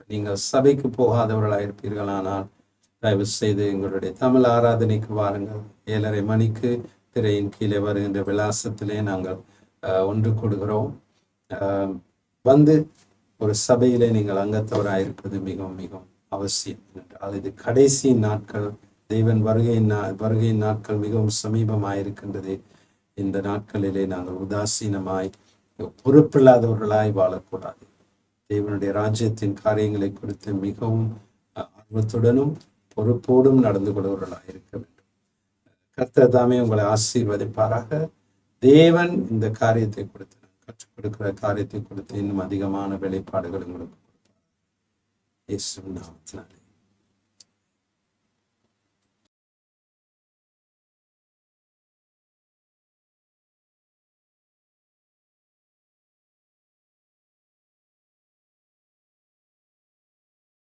நீங்கள் சபைக்கு போகாதவர்களாக இருப்பீர்களானால் தயவு செய்து எங்களுடைய தமிழ் ஆராதனைக்கு வாருங்கள். 7:30 மணிக்கு திரையின் கீழே வருகின்ற விலாசத்திலே நாங்கள் ஒன்று கூடுகிறோம். வந்து ஒரு சபையிலே நீங்கள் அங்கத்தவராக இருப்பது மிகவும் மிகவும் அவசியம். என்றால் இது கடைசி நாட்கள், தேவன் வருகையின் நாட்கள் மிகவும் சமீபமாயிருக்கின்றது. இந்த நாட்களிலே நாங்கள் உதாசீனமாய் பொறுப்பில்லாதவர்களாய் வாழக்கூடாது. தேவனுடைய ராஜ்யத்தின் காரியங்களை குறித்து மிகவும் ஆர்வத்துடனும் பொறுப்போடும் நடந்து கொள்வர்களாக இருக்க வேண்டும். கர்த்தர் தாமே உங்களை ஆசீர்வதிப்பாராக. தேவன் இந்த காரியத்தை கொடுத்து, கற்றுக் கொடுக்கிற காரியத்தை கொடுத்து இன்னும் அதிகமான வெளிப்பாடுகள் உங்களுக்கு கொடுப்பார். இயேசுவின் நாமத்தினாலே.